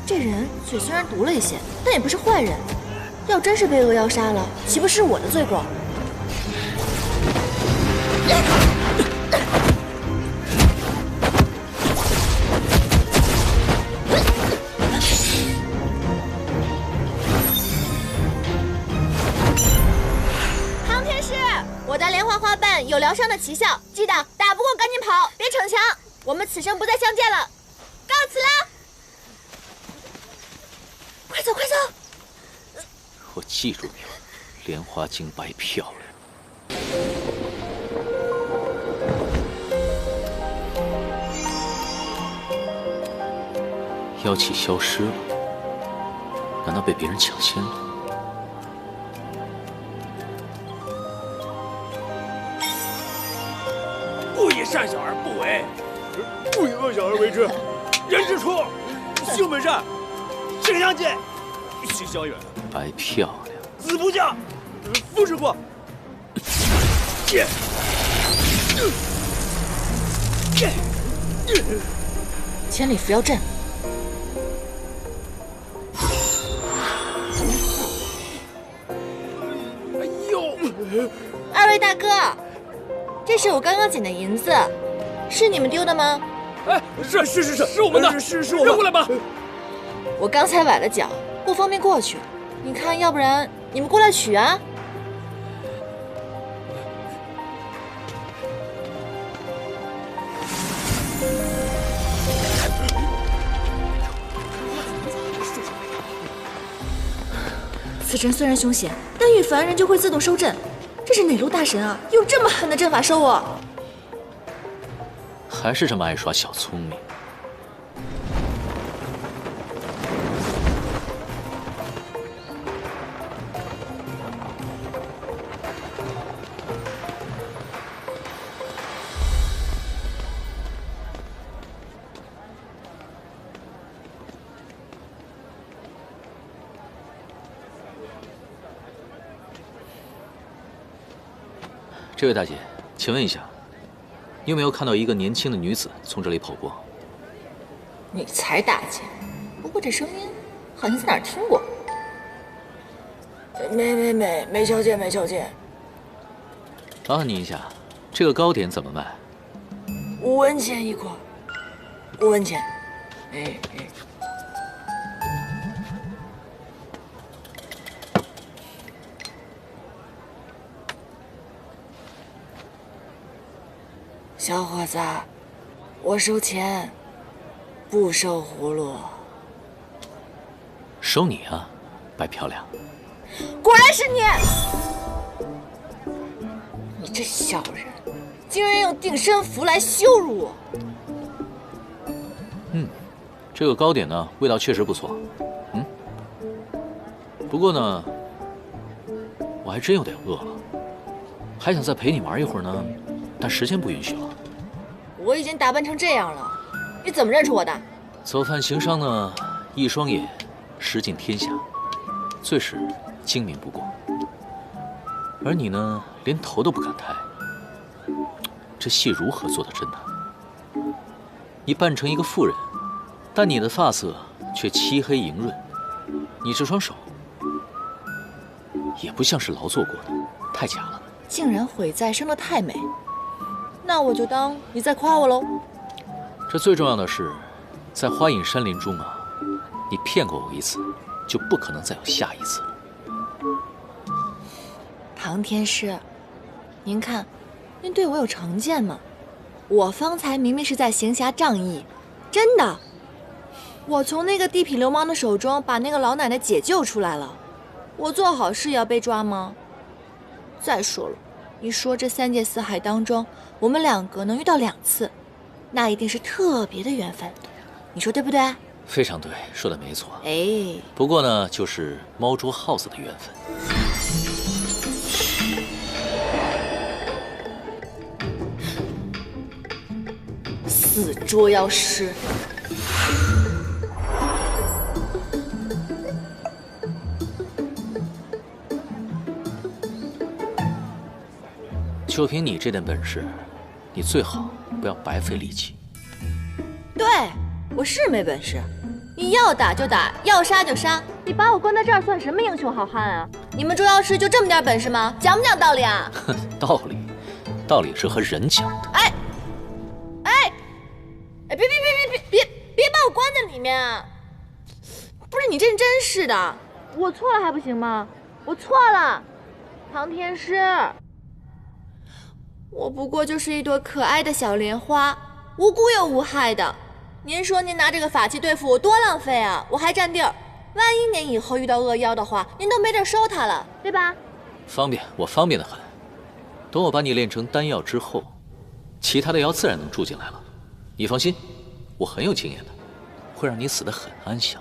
这人嘴虽然毒了一些，但也不是坏人。要真是被恶妖杀了，岂不是我的罪过？唐天师，我的莲花花瓣有疗伤的奇效，记得打不过赶紧跑，别逞强。我们此生不再相见了，告辞了。快走！我记住你了，莲花精白漂亮。妖气消失了？难道被别人抢先了？不以善小而不为，不以恶小而为之。人之初，性本善，性相近，习相远。白漂亮，子不教，父之过。千里伏妖阵。哎呦！二位大哥，这是我刚刚捡的银子，是你们丢的吗？哎，是我们的，是我们。扔过来吧。我刚才崴了脚，不方便过去。你看，要不然你们过来取啊。此阵虽然凶险，但遇凡人就会自动收阵。这是哪路大神啊？用这么狠的阵法收我？还是这么爱耍小聪明。这位大姐，请问一下，你有没有看到一个年轻的女子从这里跑过？你才大姐，不过这声音好像在哪儿听过。没瞧见。麻烦你一下，这个糕点怎么卖？5文钱一块，5文钱。哎。小伙子，我收钱，不收葫芦。收你啊，白漂亮！果然是你！你这小人，竟然用定身符来羞辱我！这个糕点呢，味道确实不错。不过呢，我还真有点饿了，还想再陪你玩一会儿呢，但时间不允许了。我已经打扮成这样了，你怎么认出我的？走犯行商呢，一双眼，识尽天下，最是精明不过。而你呢，连头都不敢抬，这戏如何做得真呢？你扮成一个妇人，但你的发色却漆黑莹润，你这双手也不像是劳作过的，太假了。竟然毁在生得太美，那我就当你在夸我喽。这最重要的是，在花影山林中啊，你骗过我一次，就不可能再有下一次。唐天师，您看，您对我有成见吗？我方才明明是在行侠仗义，真的。我从那个地痞流氓的手中把那个老奶奶解救出来了，我做好事也要被抓吗？再说了，你说这3界4海当中，我们2个能遇到2次，那一定是特别的缘分，你说对不对？非常对，说的没错。哎，不过呢，就是猫捉耗子的缘分。死捉妖师！就凭你这点本事，你最好不要白费力气。对，我是没本事，你要打就打，要杀就杀，你把我关在这儿算什么英雄好汉啊？你们捉妖师就这么点本事吗？讲不讲道理啊？道理是和人讲的。别把我关在里面啊！不是你真是的，我错了还不行吗？我错了，唐天师，我不过就是一朵可爱的小莲花，无辜又无害的。您说您拿这个法器对付我多浪费啊！我还占地儿，万一您以后遇到恶妖的话，您都没地儿收它了，对吧？方便，我方便的很。等我把你炼成丹药之后，其他的妖自然能住进来了。你放心，我很有经验的。会让你死得很安详。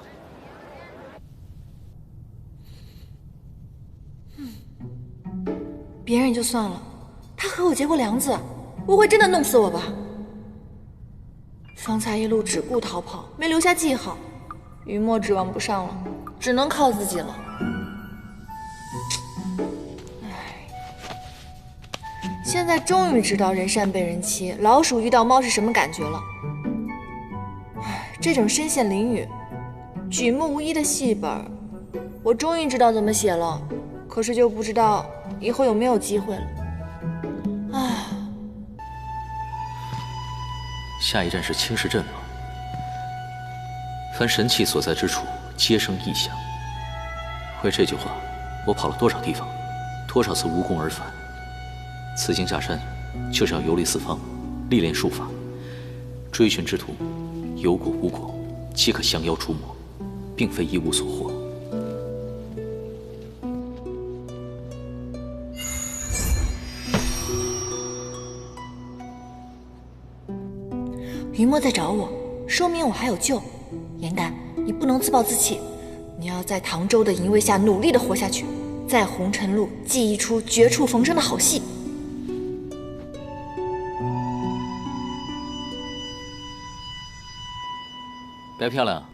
别人也就算了，他和我结过梁子，不会真的弄死我吧？方才一路只顾逃跑，没留下记号，雨墨指望不上了，只能靠自己了。唉，现在终于知道人善被人欺，老鼠遇到猫是什么感觉了。唉，这种身陷囹圄、举目无依的戏本，我终于知道怎么写了，可是就不知道以后有没有机会了。唉。下一站是青石镇吗？凡神器所在之处，皆生异象。为这句话，我跑了多少地方，多少次无功而返。此行下山，就是要游历四方，历练术法。追寻之途，有果无果，即可降妖除魔，并非一无所获。云墨在找我，说明我还有救。颜丹，你不能自暴自弃，你要在唐州的淫威下努力的活下去，在红尘路记一出绝处逢生的好戏。白漂亮。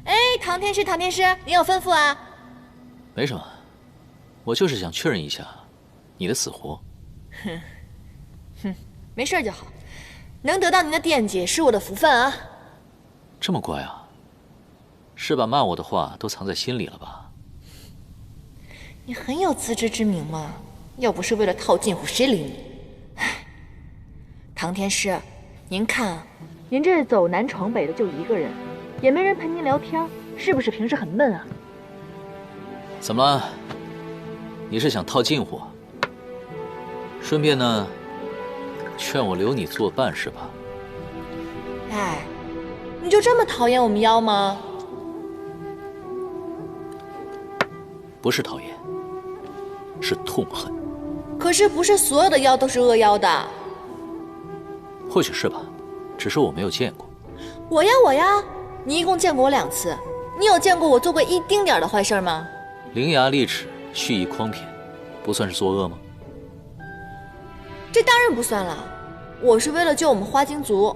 哎，唐天师，唐天师，你有吩咐啊？没什么，我就是想确认一下你的死活。哼，没事就好。能得到您的惦记是我的福分啊！这么乖啊？是把骂我的话都藏在心里了吧？你很有自知之明嘛，要不是为了套近乎，谁理你？唉，唐天师，您看啊，您这走南闯北的就一个人，也没人陪您聊天，是不是平时很闷啊？怎么了？你是想套近乎？顺便呢？劝我留你作伴是吧？哎，你就这么讨厌我们妖吗？不是讨厌，是痛恨。可是不是所有的妖都是恶妖的。或许是吧，只是我没有见过。我呀，你一共见过我2次，你有见过我做过一丁点的坏事吗？伶牙俐齿、蓄意诓骗，不算是作恶吗？这当然不算了，我是为了救我们花精族。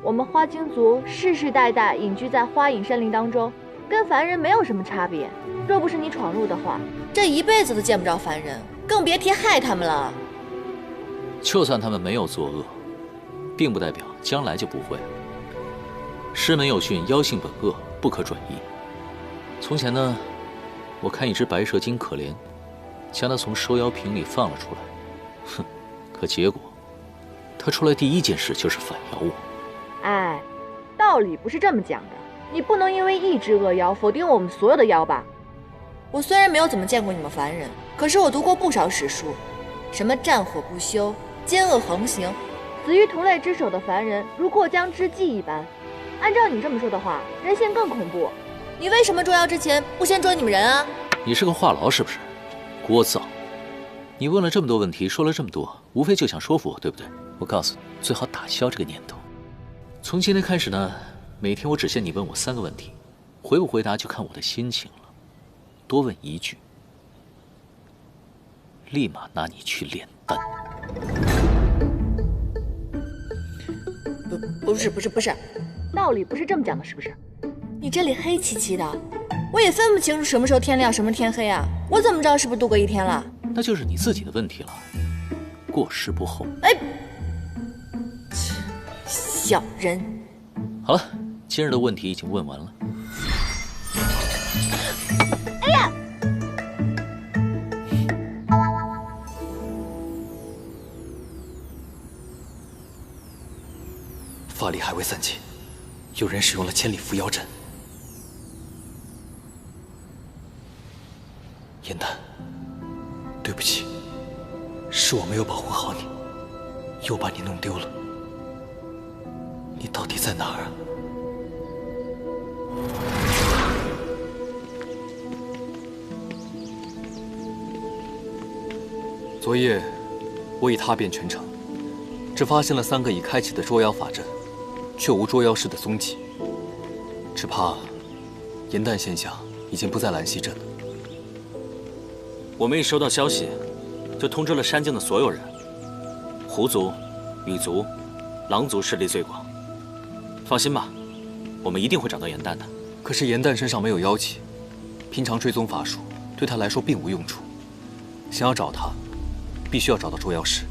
我们花精族世世代代隐居在花影山林当中，跟凡人没有什么差别。若不是你闯入的话，这一辈子都见不着凡人，更别提害他们了。就算他们没有作恶，并不代表将来就不会。师门有训，妖性本恶，不可转移。从前呢，我看一只白蛇精可怜，将它从收妖瓶里放了出来。哼，可结果，他出来第一件事就是反咬我。哎，道理不是这么讲的，你不能因为一只恶妖否定我们所有的妖吧？我虽然没有怎么见过你们凡人，可是我读过不少史书，什么战火不休、奸恶横行，死于同类之手的凡人如过江之鲫一般。按照你这么说的话，人性更恐怖。你为什么捉妖之前不先捉你们人啊？你是个话痨是不是？聒噪！你问了这么多问题，说了这么多，无非就想说服我，对不对？我告诉你，最好打消这个念头。从今天开始呢，每天我只限你问我3个问题，回不回答就看我的心情了。多问1句，立马拿你去炼丹。不是，道理不是这么讲的，是不是？你这里黑漆漆的，我也分不清楚什么时候天亮，什么天黑啊！我怎么知道是不是度过一天了？那就是你自己的问题了，过时不候。哎，小人。好了，今日的问题已经问完了。哎呀！法力还未散尽，有人使用了千里伏妖阵。颜丹，对不起，是我没有保护好你，又把你弄丢了。你到底在哪儿啊？昨夜，我已踏遍全城，只发现了3个已开启的捉妖法阵，却无捉妖师的踪迹。只怕严旦仙下已经不在兰溪镇了。我们一收到消息，就通知了山境的所有人。狐族、羽族、狼族势力最广。放心吧，我们一定会找到严旦的。可是严旦身上没有妖气，平常追踪法术对他来说并无用处。想要找他，必须要找到捉妖师。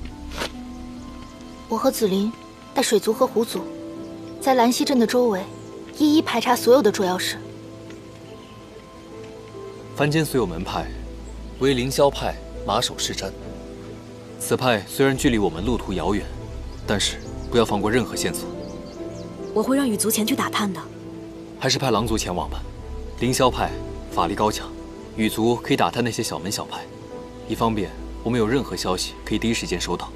我和紫菱带水族和狐族，在兰溪镇的周围，一一排查所有的捉妖师。凡间所有门派，唯凌霄派马首是瞻。此派虽然距离我们路途遥远，但是不要放过任何线索。我会让羽族前去打探的。还是派狼族前往吧。凌霄派法力高强，羽族可以打探那些小门小派，以方便我们有任何消息可以第一时间收到。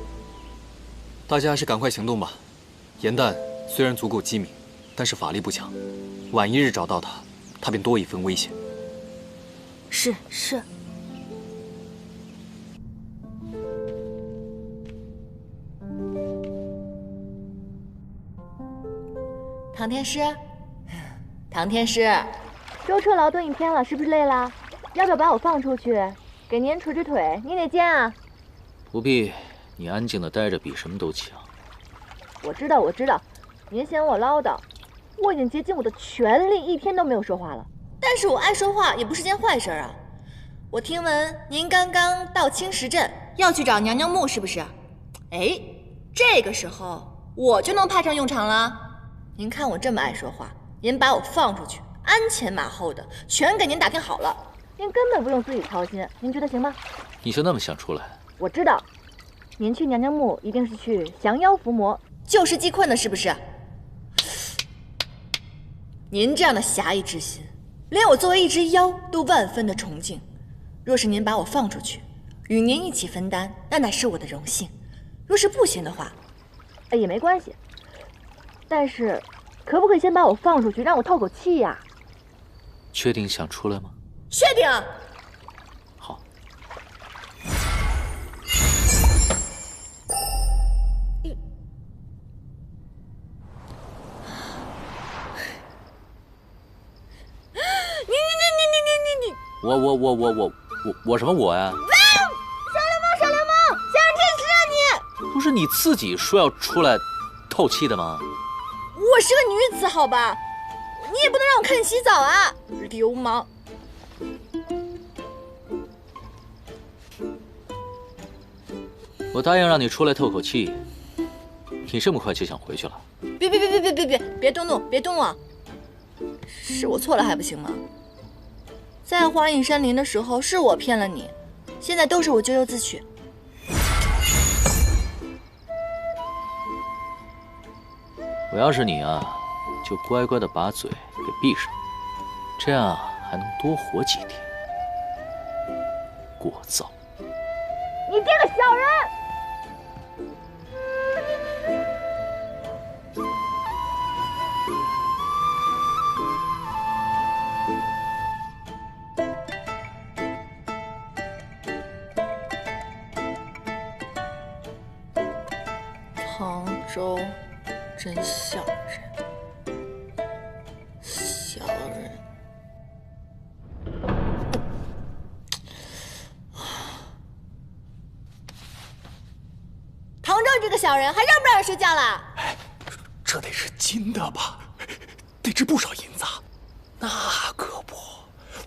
大家还是赶快行动吧。严旦虽然足够机敏，但是法力不强，晚一日找到他，他便多一分危险。是。唐天师，唐天师，舟车劳顿一天了，是不是累了？要不要把我放出去，给您捶捶腿，捏捏肩啊？不必，你安静的待着比什么都强。我知道，您嫌我唠叨，我已经竭尽我的全力，一天都没有说话了。但是我爱说话也不是件坏事啊。我听闻您刚刚到青石镇，要去找娘娘墓，是不是？哎，这个时候我就能派上用场了。您看我这么爱说话，您把我放出去，鞍前马后的全给您打听好了，您根本不用自己操心，您觉得行吗？你就那么想出来？我知道，您去娘娘墓一定是去降妖伏魔，救世济困的，是不是？您这样的侠义之心，连我作为一只妖都万分的崇敬。若是您把我放出去，与您一起分担，那乃是我的荣幸。若是不行的话，也没关系。但是，可不可以先把我放出去，让我透口气呀？确定想出来吗？确定。好。你，我什么我呀？小流氓，想让朕吃啊你！不是你自己说要出来透气的吗？我是个女子，好吧，你也不能让我看你洗澡啊，流氓！我答应让你出来透口气，你这么快就想回去了？别动怒，别动啊！是我错了还不行吗？在花影山林的时候是我骗了你，现在都是我咎由自取。我要是你啊，就乖乖的把嘴给闭上，这样还能多活几天。聒噪！你这个小人！杭州真小人，小人。杭州这个小人，还让不让人睡觉了？这得是金的吧？得值不少银子。那可不，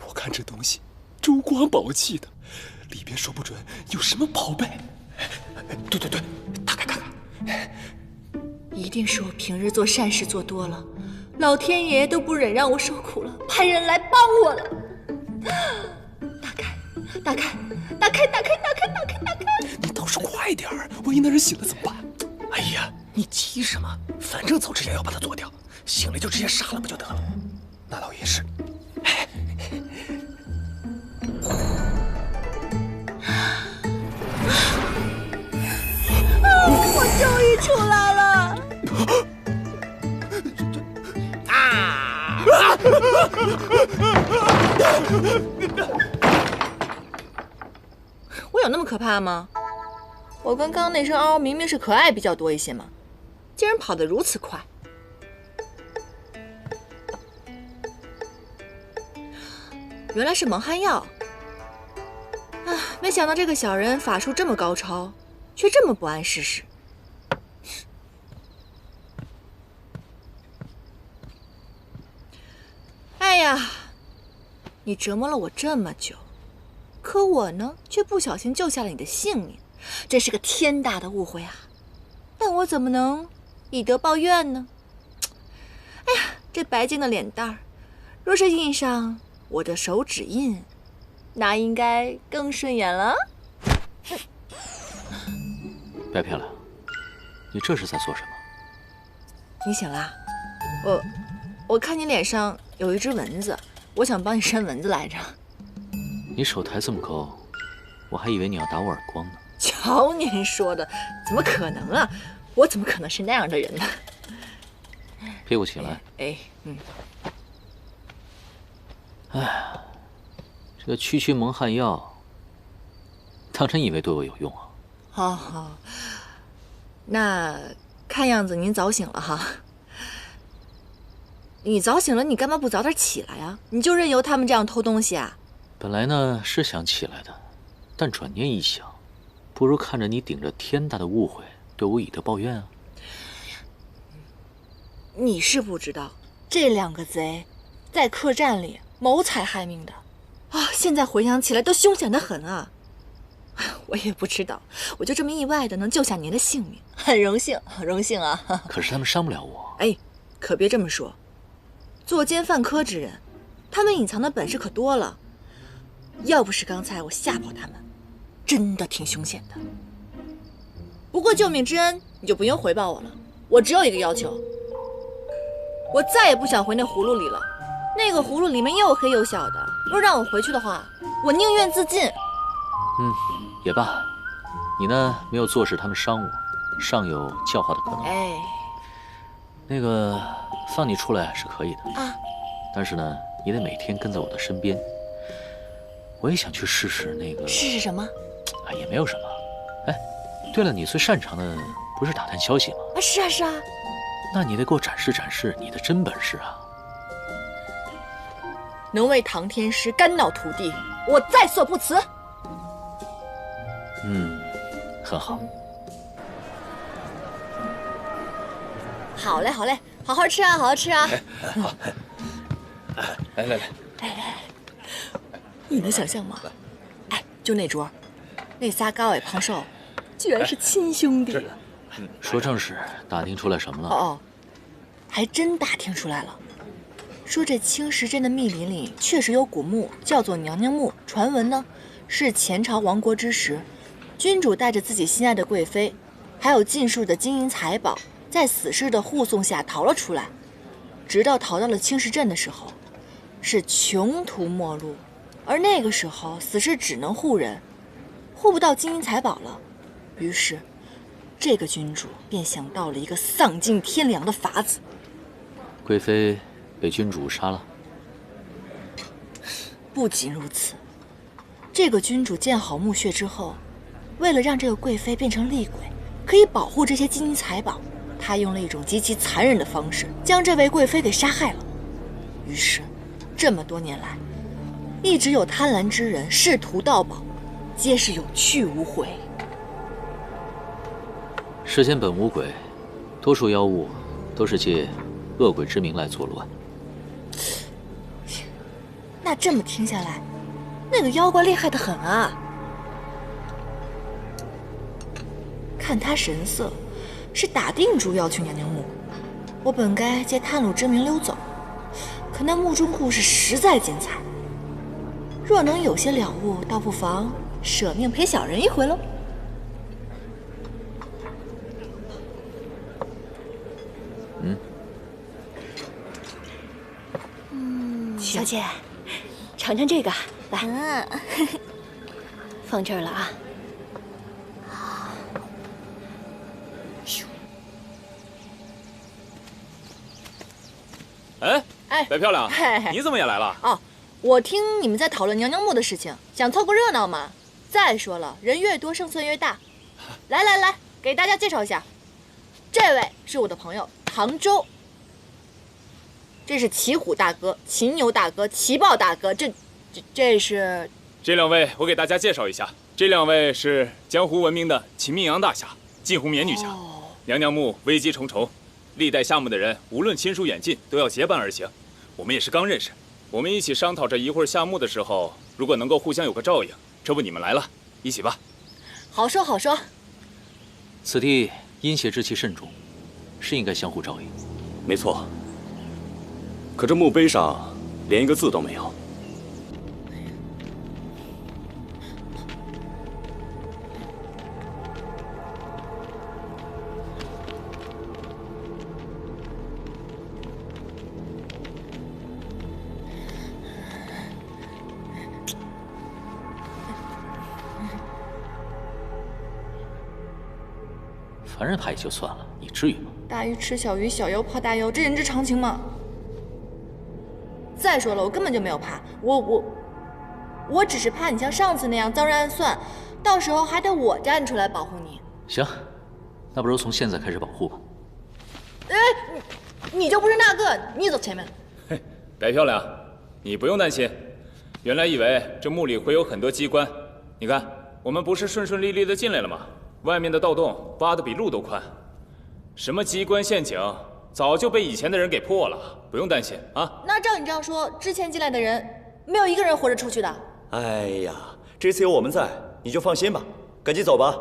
我看这东西珠光宝气的，里边说不准有什么宝贝。对，打开看看。一定是我平日做善事做多了，老天爷都不忍让我受苦了，派人来帮我了。打开！你倒是快点儿，万一那人醒了怎么办？哎呀，你急什么？反正走之前要把他做掉，醒了就直接杀了不就得了？那倒也是。我终于出来了！我有那么可怕吗？我跟刚刚那声嗷明明是可爱比较多一些嘛，竟然跑得如此快。原来是蒙汗药。啊，没想到这个小人法术这么高超，却这么不谙世事。哎呀，你折磨了我这么久，可我呢，却不小心救下了你的性命，这是个天大的误会啊！但我怎么能以德报怨呢？哎呀，这白净的脸蛋儿，若是印上我的手指印，那应该更顺眼了。白漂亮，你这是在做什么？你醒了？我看你脸上有一只蚊子，我想帮你扇蚊子来着。你手抬这么高，我还以为你要打我耳光呢。瞧您说的，怎么可能啊？我怎么可能是那样的人呢？别给我起来！哎，这个区区蒙汗药，当真以为对我有用啊？好，那看样子您早醒了哈。你早醒了，你干嘛不早点起来呀？你就任由他们这样偷东西啊？本来呢是想起来的，但转念一想，不如看着你顶着天大的误会对我以德报怨啊。你是不知道，这两个贼在客栈里谋财害命的啊！现在回想起来都凶险得很啊！我也不知道，我就这么意外的能救下您的性命，很荣幸，很荣幸啊！可是他们伤不了我。哎，可别这么说，作奸犯科之人，他们隐藏的本事可多了。要不是刚才我吓跑他们，真的挺凶险的。不过救命之恩你就不用回报我了，我只有一个要求，我再也不想回那葫芦里了。那个葫芦里面又黑又小的，若让我回去的话，我宁愿自尽。也罢，你呢没有坐视他们伤我，尚有教化的可能。哎，那个放你出来是可以的啊，但是呢，你得每天跟在我的身边。我也想去试试那个。试什么？啊，也没有什么。哎，对了，你最擅长的不是打探消息吗？啊，是啊是啊。那你得给我展示展示你的真本事啊！能为唐天师肝脑涂地，我在所不辞。很好。好嘞，好嘞，好好吃啊，好好吃啊！好，来，你能想象吗？哎，就那桌，那仨高矮胖瘦，居然是亲兄弟了。说正事，打听出来什么了？哦，还真打听出来了。说这青石镇的密林里确实有古墓，叫做娘娘墓。传闻呢，是前朝亡国之时，君主带着自己心爱的贵妃，还有尽数的金银财宝，在死士的护送下逃了出来。直到逃到了青石镇的时候，是穷途末路。而那个时候，死士只能护人，护不到金银财宝了。于是，这个君主便想到了一个丧尽天良的法子。贵妃被君主杀了。不仅如此，这个君主建好墓穴之后，为了让这个贵妃变成厉鬼，可以保护这些金银财宝，他用了一种极其残忍的方式，将这位贵妃给杀害了。于是，这么多年来，一直有贪婪之人试图盗宝，皆是有去无回。世间本无鬼，多数妖物都是借恶鬼之名来作乱。那这么听下来，那个妖怪厉害得很啊！看他神色，是打定主要去娘娘墓。我本该借探路之名溜走，可那墓中故事实在精彩，若能有些了悟，倒不妨舍命陪小人一回喽。小姐，尝尝这个，来，放这儿了啊。哎，白漂亮，你怎么也来了？哦，我听你们在讨论娘娘墓的事情，想凑个热闹嘛。再说了，人越多胜算越大。来，给大家介绍一下，这位是我的朋友唐周。这是骑虎大哥、骑牛大哥、骑豹大哥，这这是？这两位我给大家介绍一下，这两位是江湖闻名的秦明阳大侠、镜湖绵女侠。娘娘墓危机重重，历代下墓的人无论亲疏远近都要结伴而行。我们也是刚认识，我们一起商讨着一会儿下墓的时候，如果能够互相有个照应，这不你们来了，一起吧。好说好说。此地阴邪之气甚重，是应该相互照应。没错。可这墓碑上连一个字都没有。凡人怕也就算了，你至于吗？大鱼吃小鱼，小妖怕大妖，这人之常情嘛。再说了，我根本就没有怕，我只是怕你像上次那样遭人暗算，到时候还得我站出来保护你。行，那不如从现在开始保护吧。哎，你就不是那个，你走前面。嘿，白漂亮，你不用担心。原来以为这墓里会有很多机关，你看，我们不是顺顺利利的进来了吗？外面的盗洞挖得比路都宽，什么机关陷阱，早就被以前的人给破了，不用担心啊。那照你这样说，之前进来的人没有一个人活着出去的。哎呀，这次有我们在，你就放心吧，赶紧走吧。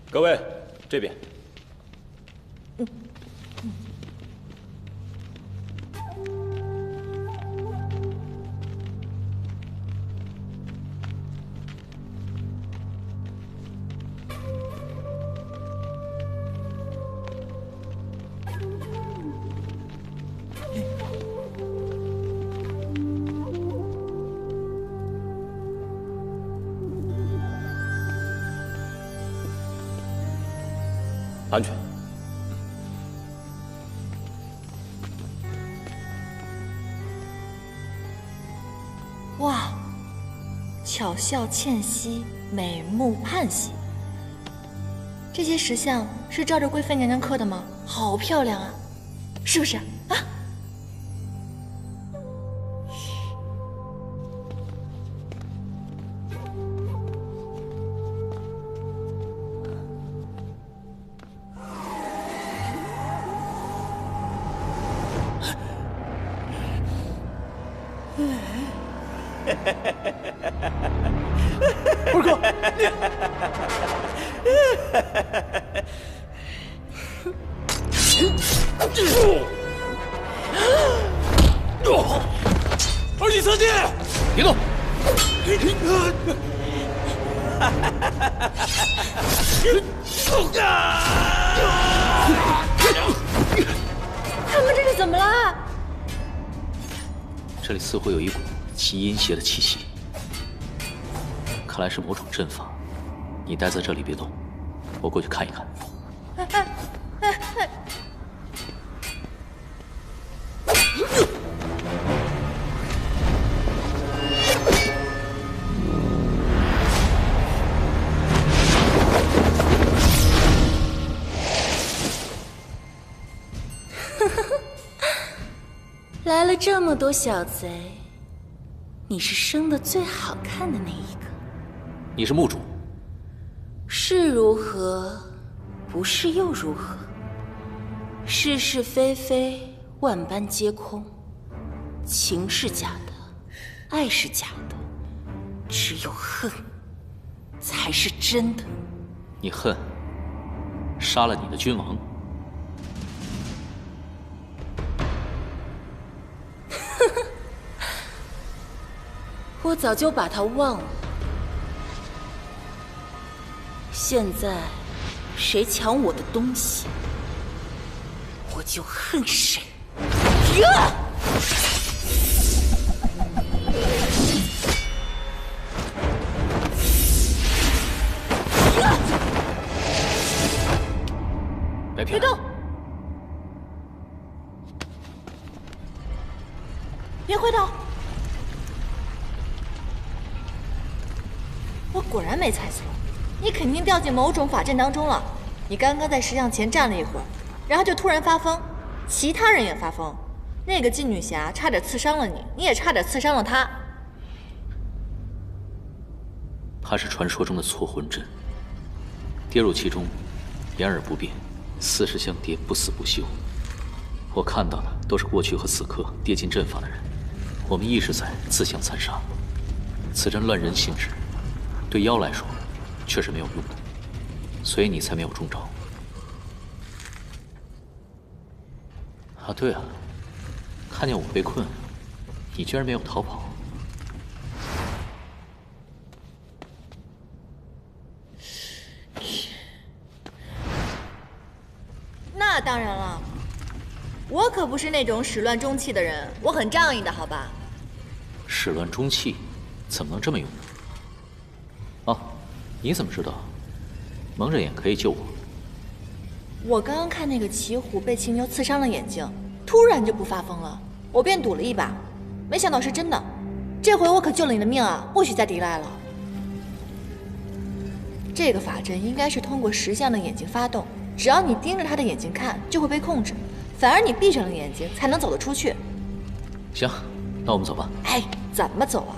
各位，这边。安全。哇，巧笑倩兮，美目盼兮。这些石像是照着贵妃娘娘刻的吗？好漂亮啊，是不是啊？二哥，二弟三弟，别动！他们这是怎么了？这里似乎有一股极阴邪的气息，看来是某种阵法。你待在这里别动，我过去看一看。来了这么多小贼，你是生的最好看的那一个。你是墓主，是如何，不是又如何？是是非非，万般皆空。情是假的，爱是假的，只有恨才是真的。你恨杀了你的君王。我早就把他忘了。现在谁抢我的东西，我就恨谁。别动！别回头！我果然没猜错，你肯定掉进某种法阵当中了。你刚刚在石像前站了一会儿，然后就突然发疯，其他人也发疯。那个金女侠差点刺伤了你，你也差点刺伤了她。它是传说中的错魂阵，跌入其中，言而不变，40相叠，不死不休。我看到的都是过去和此刻跌进阵法的人，我们一直在自相残杀。此阵乱人性质，对妖来说却是没有用的，所以你才没有中招。啊，对了，看见我被困，你居然没有逃跑。那当然了，我可不是那种始乱终弃的人，我很仗义的，好吧？始乱终弃，怎么能这么用呢？哦，你怎么知道？蒙着眼可以救我？我刚刚看那个骑虎被骑牛刺伤了眼睛，突然就不发疯了，我便赌了一把，没想到是真的。这回我可救了你的命啊，不许再抵赖了。这个法阵应该是通过石像的眼睛发动，只要你盯着他的眼睛看，就会被控制，反而你闭上了眼睛才能走得出去。行，那我们走吧。哎，怎么走啊？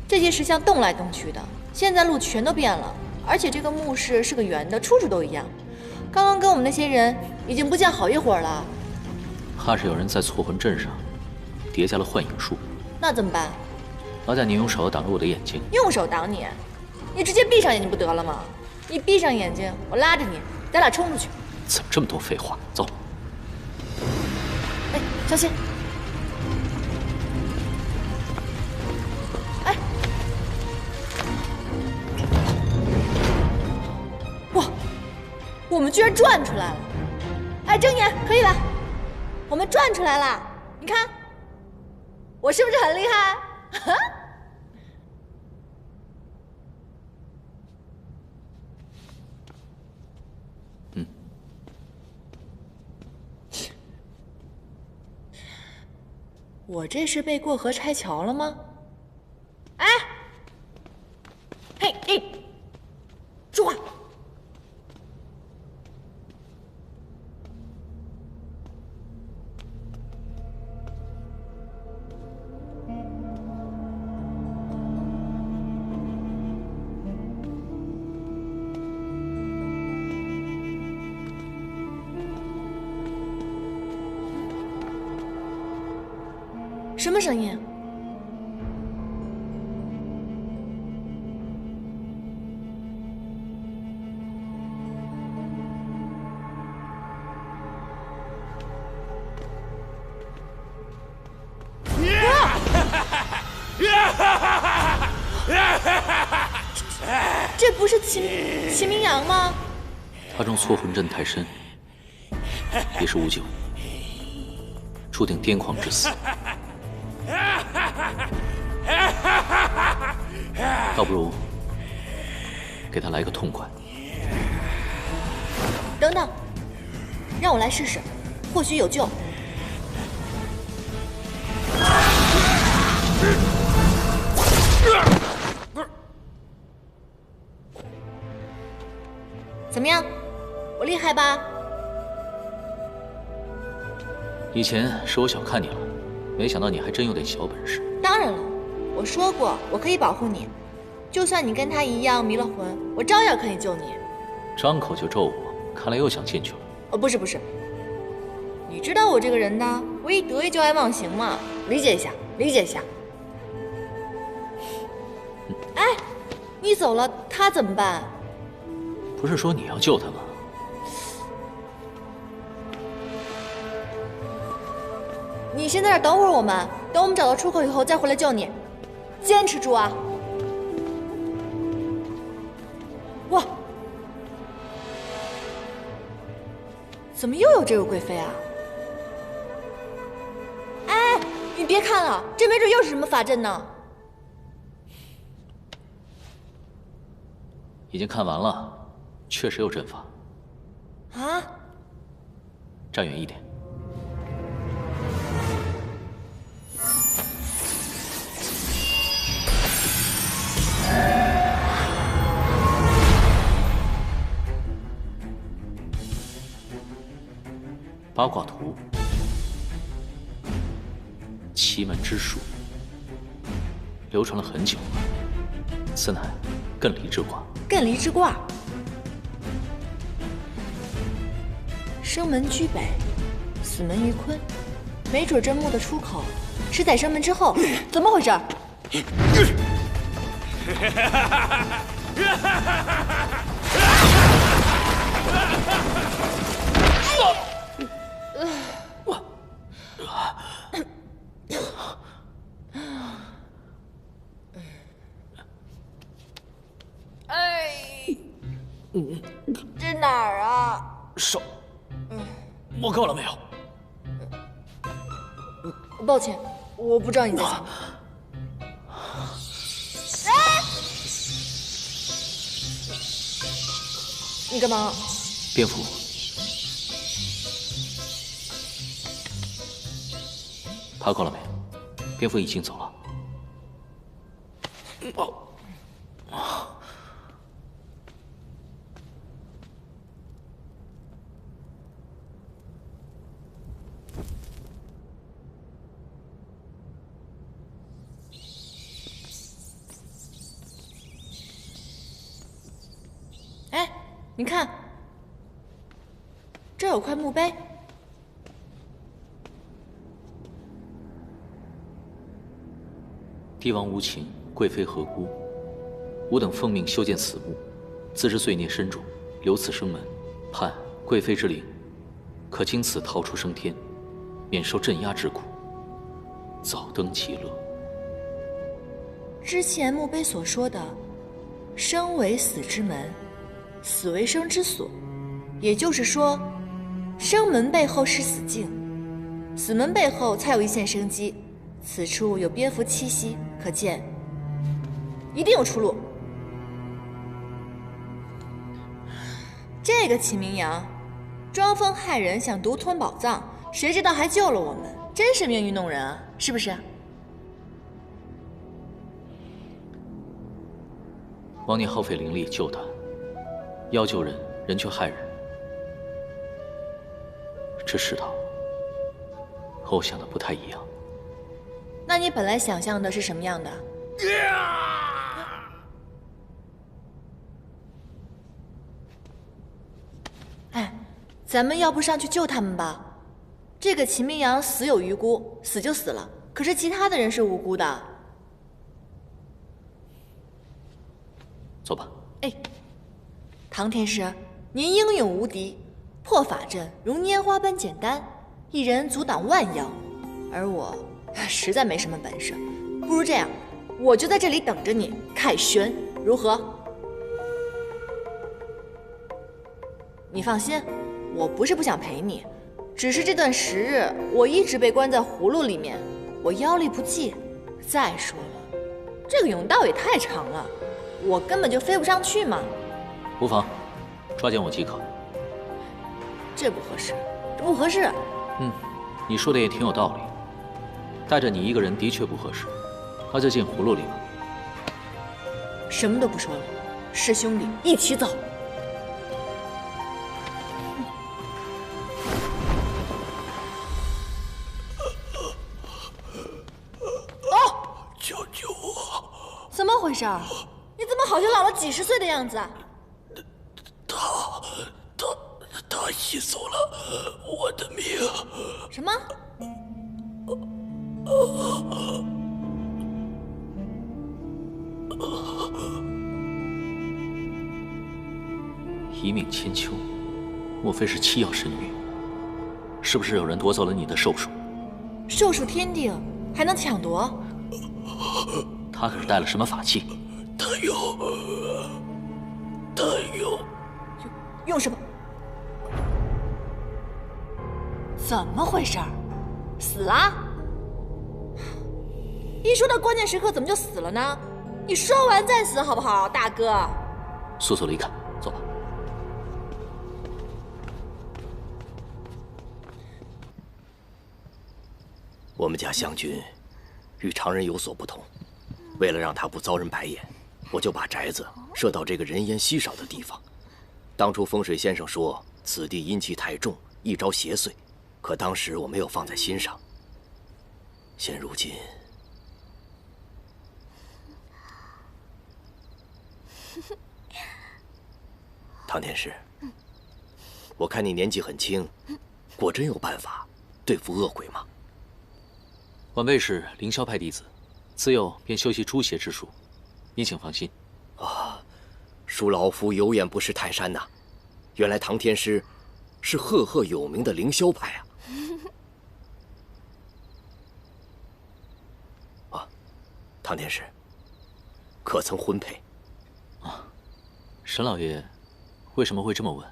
这些石像动来动去的，现在路全都变了，而且这个墓室是个圆的，处处都一样。刚刚跟我们那些人已经不见好一会儿了。怕是有人在错魂阵上叠加了幻影术。那怎么办？好歹你用手挡住我的眼睛。用手挡你？你直接闭上眼睛不得了吗？你闭上眼睛，我拉着你，咱俩冲出去。怎么这么多废话？走。哎，小心！哎，哇，我们居然转出来了！哎，睁眼，可以了，我们转出来了！你看，我是不是很厉害？哈！我这是被过河拆桥了吗？哎，嘿，哎，说话！什么声音？这不是齐明阳吗？他中错魂阵太深，也是无救，注定癫狂致死。倒不如给他来个痛快。等等，让我来试试，或许有救。怎么样，我厉害吧？以前是我小看你了，没想到你还真有点小本事。当然了，我说过我可以保护你，就算你跟他一样迷了魂，我照样可以救你。张口就咒我，看来又想进去了。哦，不是不是，你知道我这个人的，我一得意就爱忘形嘛，理解一下，理解一下。哎，你走了，他怎么办？不是说你要救他吗？你先在这儿等会儿我们，等我们找到出口以后再回来救你，坚持住啊！哇，怎么又有这个贵妃啊？哎，你别看了，这没准又是什么法阵呢。已经看完了，确实有阵法。啊？站远一点。八卦图，奇门之术，流传了很久了。此乃艮离之卦。艮离之卦，生门居北，死门于坤，没准这木的出口是在生门之后，怎么回事？这哪儿啊？手，摸够了没有？抱歉，我不知道你在想。你干嘛？蝙蝠，爬够了没？蝙蝠已经走了。哎，你看，这有块墓碑。帝王无情，贵妃何辜？吾等奉命修建此墓，自知罪孽深重，留此生门，盼贵妃之灵，可经此逃出升天，免受镇压之苦，早登极乐。之前墓碑所说的“生为死之门，死为生之所”，也就是说，生门背后是死境，死门背后才有一线生机。此处有蝙蝠栖息，可见一定有出路。这个秦明阳装疯害人，想独吞宝藏，谁知道还救了我们，真是命运弄人啊，是不是？王年耗费灵力救他，要救人，人却害人，这世道和我想的不太一样。那你本来想象的是什么样的？哎，咱们要不上去救他们吧？这个秦明阳死有余辜，死就死了，可是其他的人是无辜的。走吧。哎，唐天师，您英勇无敌，破法阵如拈花般简单，一人阻挡万妖，而我实在没什么本事，不如这样，我就在这里等着你，凯旋，如何？你放心，我不是不想陪你，只是这段时日我一直被关在葫芦里面，我腰力不济。再说了，这个甬道也太长了，我根本就飞不上去嘛。无妨，抓紧我即可。这不合适，这不合适。你说的也挺有道理。带着你一个人的确不合适，那就进葫芦里吧。什么都不说了，师兄弟一起走。救救我！怎么回事？你怎么好像老了几十岁的样子啊？他吸走了我的命。什么？一命千秋，莫非是七曜神域？是不是有人夺走了你的寿数？寿数天定，还能抢夺？他可是带了什么法器？他用什么？怎么回事？死了？一说到关键时刻，怎么就死了呢？你说完再死好不好，大哥？速速离开，走吧。我们家湘君与常人有所不同，为了让他不遭人白眼，我就把宅子设到这个人烟稀少的地方。当初风水先生说此地阴气太重，易招邪祟，可当时我没有放在心上。现如今，唐天师，我看你年纪很轻，果真有办法对付恶鬼吗？晚辈是凌霄派弟子，自幼便修习诛邪之术，您请放心。啊，恕老夫有眼不识泰山呐！原来唐天师是赫赫有名的凌霄派啊！啊，唐天师，可曾婚配？啊，沈老爷为什么会这么问？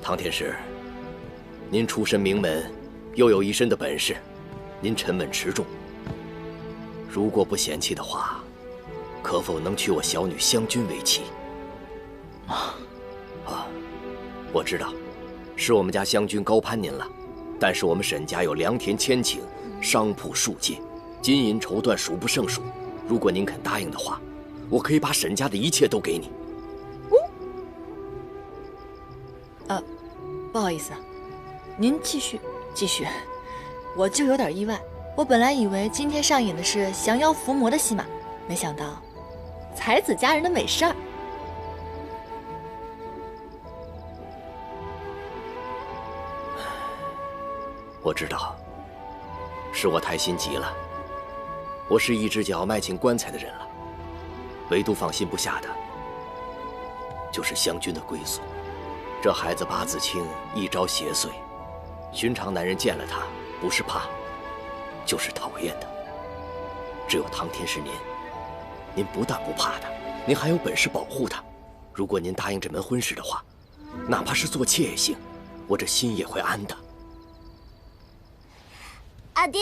唐天师，您出身名门，又有一身的本事，您沉稳持重。如果不嫌弃的话，可否能娶我小女湘君为妻？啊，我知道，是我们家湘君高攀您了，但是我们沈家有良田千顷，商铺数界，金银绸缎数不胜数。如果您肯答应的话，我可以把沈家的一切都给你。不好意思，您继续。我就有点意外，我本来以为今天上演的是降妖伏魔的戏码，没想到才子佳人的美事儿。我知道，是我太心急了。我是一只脚迈进棺材的人了，唯独放心不下的，就是湘君的归宿。这孩子八字轻，一朝邪祟，寻常男人见了他，不是怕，就是讨厌他。只有唐天师您不但不怕他，您还有本事保护他。如果您答应这门婚事的话，哪怕是做妾也行，我这心也会安的。阿爹，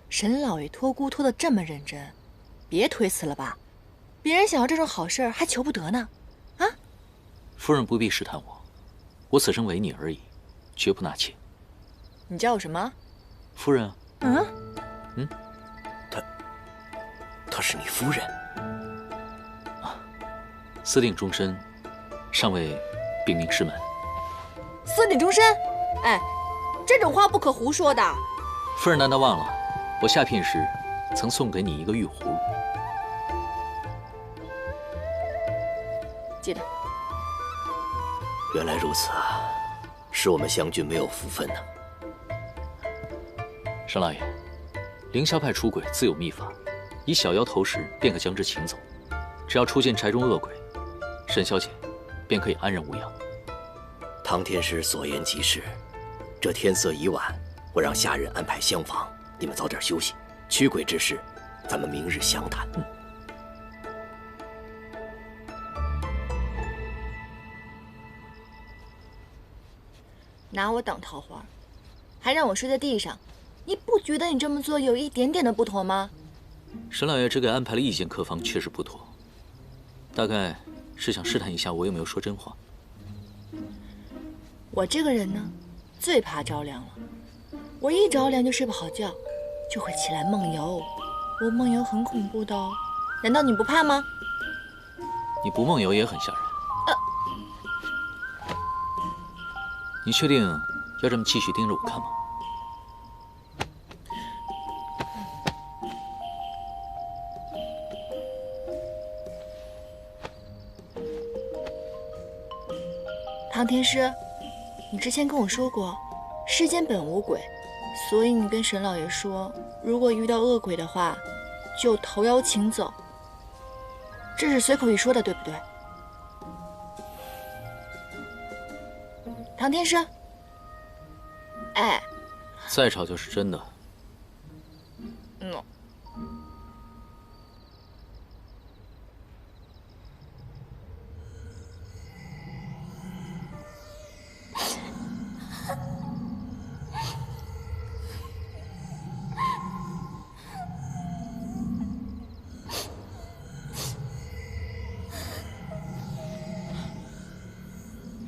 沈老爷托孤托得这么认真，别推辞了吧，别人想要这种好事还求不得呢。啊！夫人不必试探我此生为你而已，绝不纳妾。你叫我什么？夫人啊。她是你夫人？私定终身，尚未禀明师门。私定终身？哎，这种话不可胡说的。夫人难道忘了，我下聘时曾送给你一个玉壶？记得。原来如此啊，是我们湘君没有福分呢。沈老爷，凌霄派出轨自有秘法，以小妖投食便可将之请走。只要出现宅中恶鬼，沈小姐便可以安然无恙。唐天师所言极是，这天色已晚，我让下人安排厢房，你们早点休息。驱鬼之事，咱们明日详谈。拿我挡桃花，还让我睡在地上，你不觉得你这么做有一点点的不妥吗？沈老爷只给安排了一间客房，确实不妥。大概是想试探一下我有没有说真话。我这个人呢，最怕着凉了。我一着凉就睡不好觉，就会起来梦游。我梦游很恐怖的哦，难道你不怕吗？你不梦游也很吓人。你确定要这么继续盯着我看吗？唐天师，你之前跟我说过，世间本无鬼，所以你跟沈老爷说，如果遇到恶鬼的话，就投妖请走。这是随口一说的，对不对？唐天师，哎，再吵就是真的。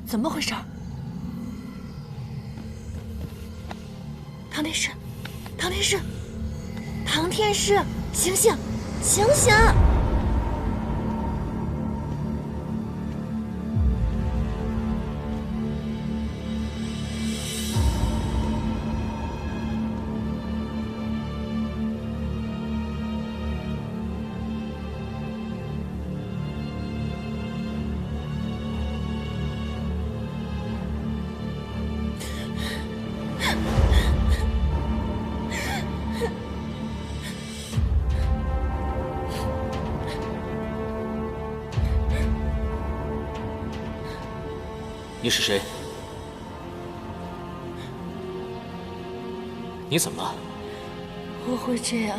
怎么回事？唐天师，唐天师，唐天师，醒醒，醒醒！你是谁？你怎么了？我会这样，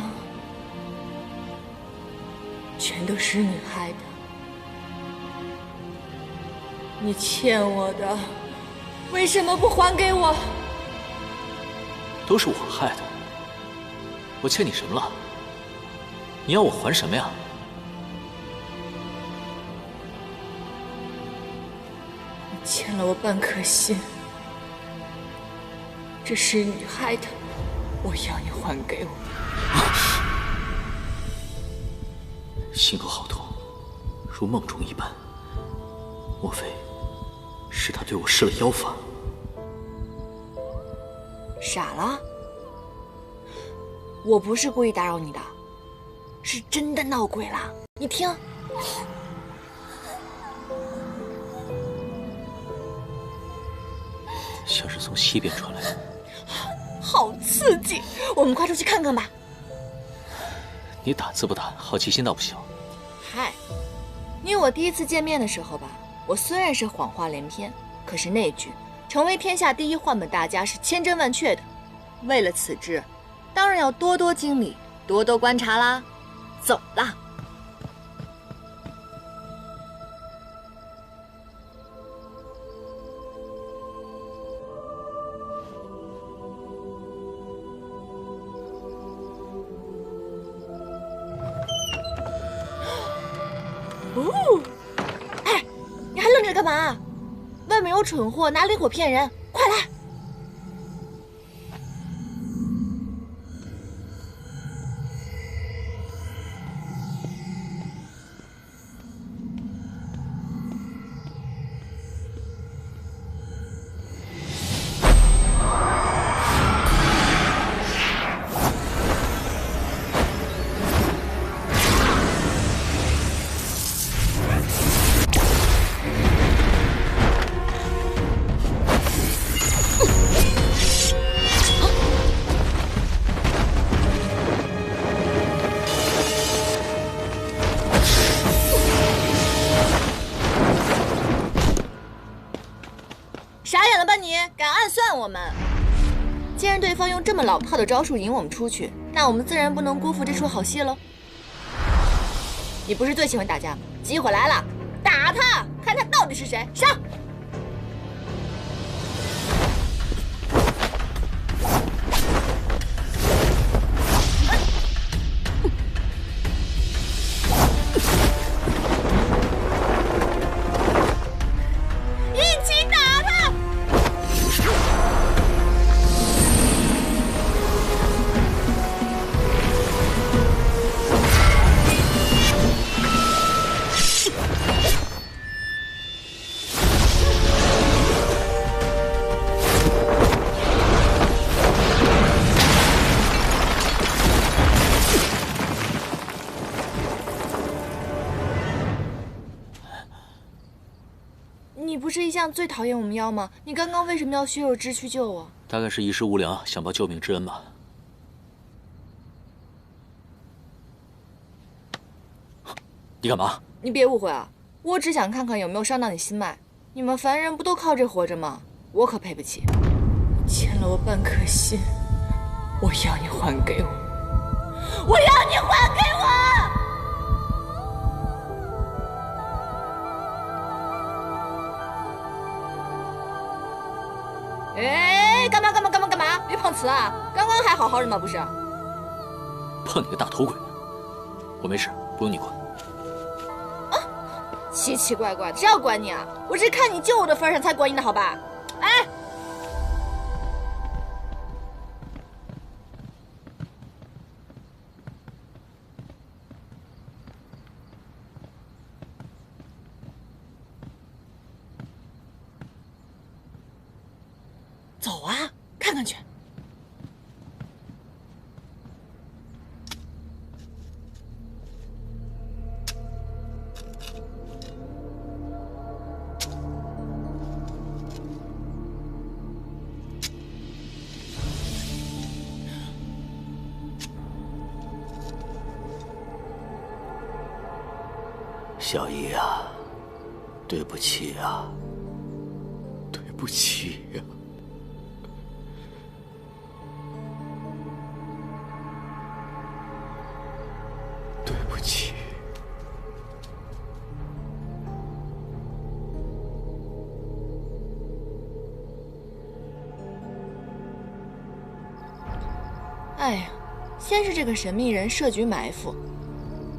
全都是你害的。你欠我的，为什么不还给我？都是我害的。我欠你什么了？你要我还什么呀？你欠了我半颗心，这是你害的，我要你还给我。心口好痛，如梦中一般。莫非是他对我施了妖法？傻了？我不是故意打扰你的，是真的闹鬼了。你听，像是从西边传来的。好刺激！我们快出去看看吧。你胆子不大，好奇心倒不小。嗨，你我第一次见面的时候吧，我虽然是谎话连篇，可是那句成为天下第一换本大家是千真万确的。为了此志，当然要多多经历，多多观察啦。走啦！哦，哎，你还愣着干嘛？外面有蠢货拿灵火骗人，快来！傻眼了吧你？敢暗算我们？既然对方用这么老套的招数引我们出去，那我们自然不能辜负这出好戏喽。你不是最喜欢打架吗？机会来了，打他，看他到底是谁！上！你不是一向最讨厌我们妖吗？你刚刚为什么要血肉之躯救我？大概是一时无良，想报救命之恩吧。你干嘛？你别误会啊，我只想看看有没有伤到你心脉。你们凡人不都靠这活着吗？我可赔不起。欠了我半颗心，我要你还给我！我要你还给我！哎，干嘛？别碰瓷啊！刚刚还好好的吗？不是？碰你个大头鬼！我没事，不用你管。奇奇怪怪的，谁要管你啊？我是看你救我的份上才管你的，好吧？哎，走啊，看看去。小姨啊，对不起啊，不起呀！对不起。哎呀，先是这个神秘人设局埋伏，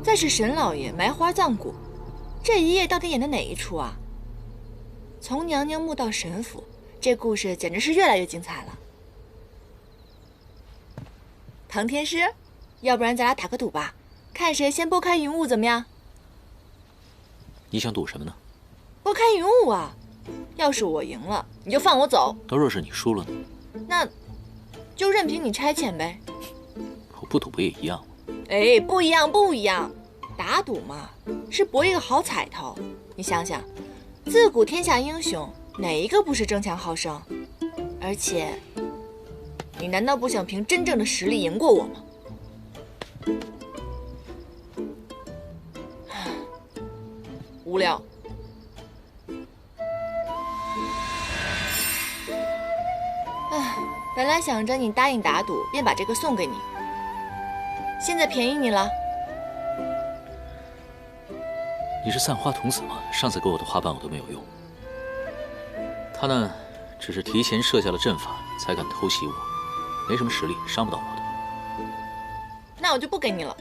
再是沈老爷埋花葬骨，这一夜到底演的哪一出啊？从娘娘墓到神府，这故事简直是越来越精彩了。唐天师，要不然咱俩打个赌吧，看谁先拨开云雾，怎么样？你想赌什么呢？拨开云雾啊！要是我赢了，你就放我走；那若是你输了呢？那就任凭你差遣呗。我不赌不也一样吗？哎，不一样，不一样。打赌嘛，是博一个好彩头。你想想，自古天下英雄，哪一个不是争强好胜？而且，你难道不想凭真正的实力赢过我吗？无聊。唉，本来想着你答应打赌，便把这个送给你。现在便宜你了。你是散花童子吗？上次给我的花瓣我都没有用。他呢，只是提前设下了阵法，才敢偷袭我，没什么实力，伤不到我的。那我就不给你了。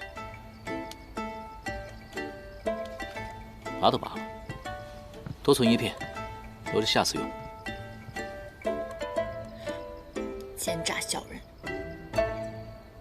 拔都拔了，多存一片，留着下次用。奸诈小人！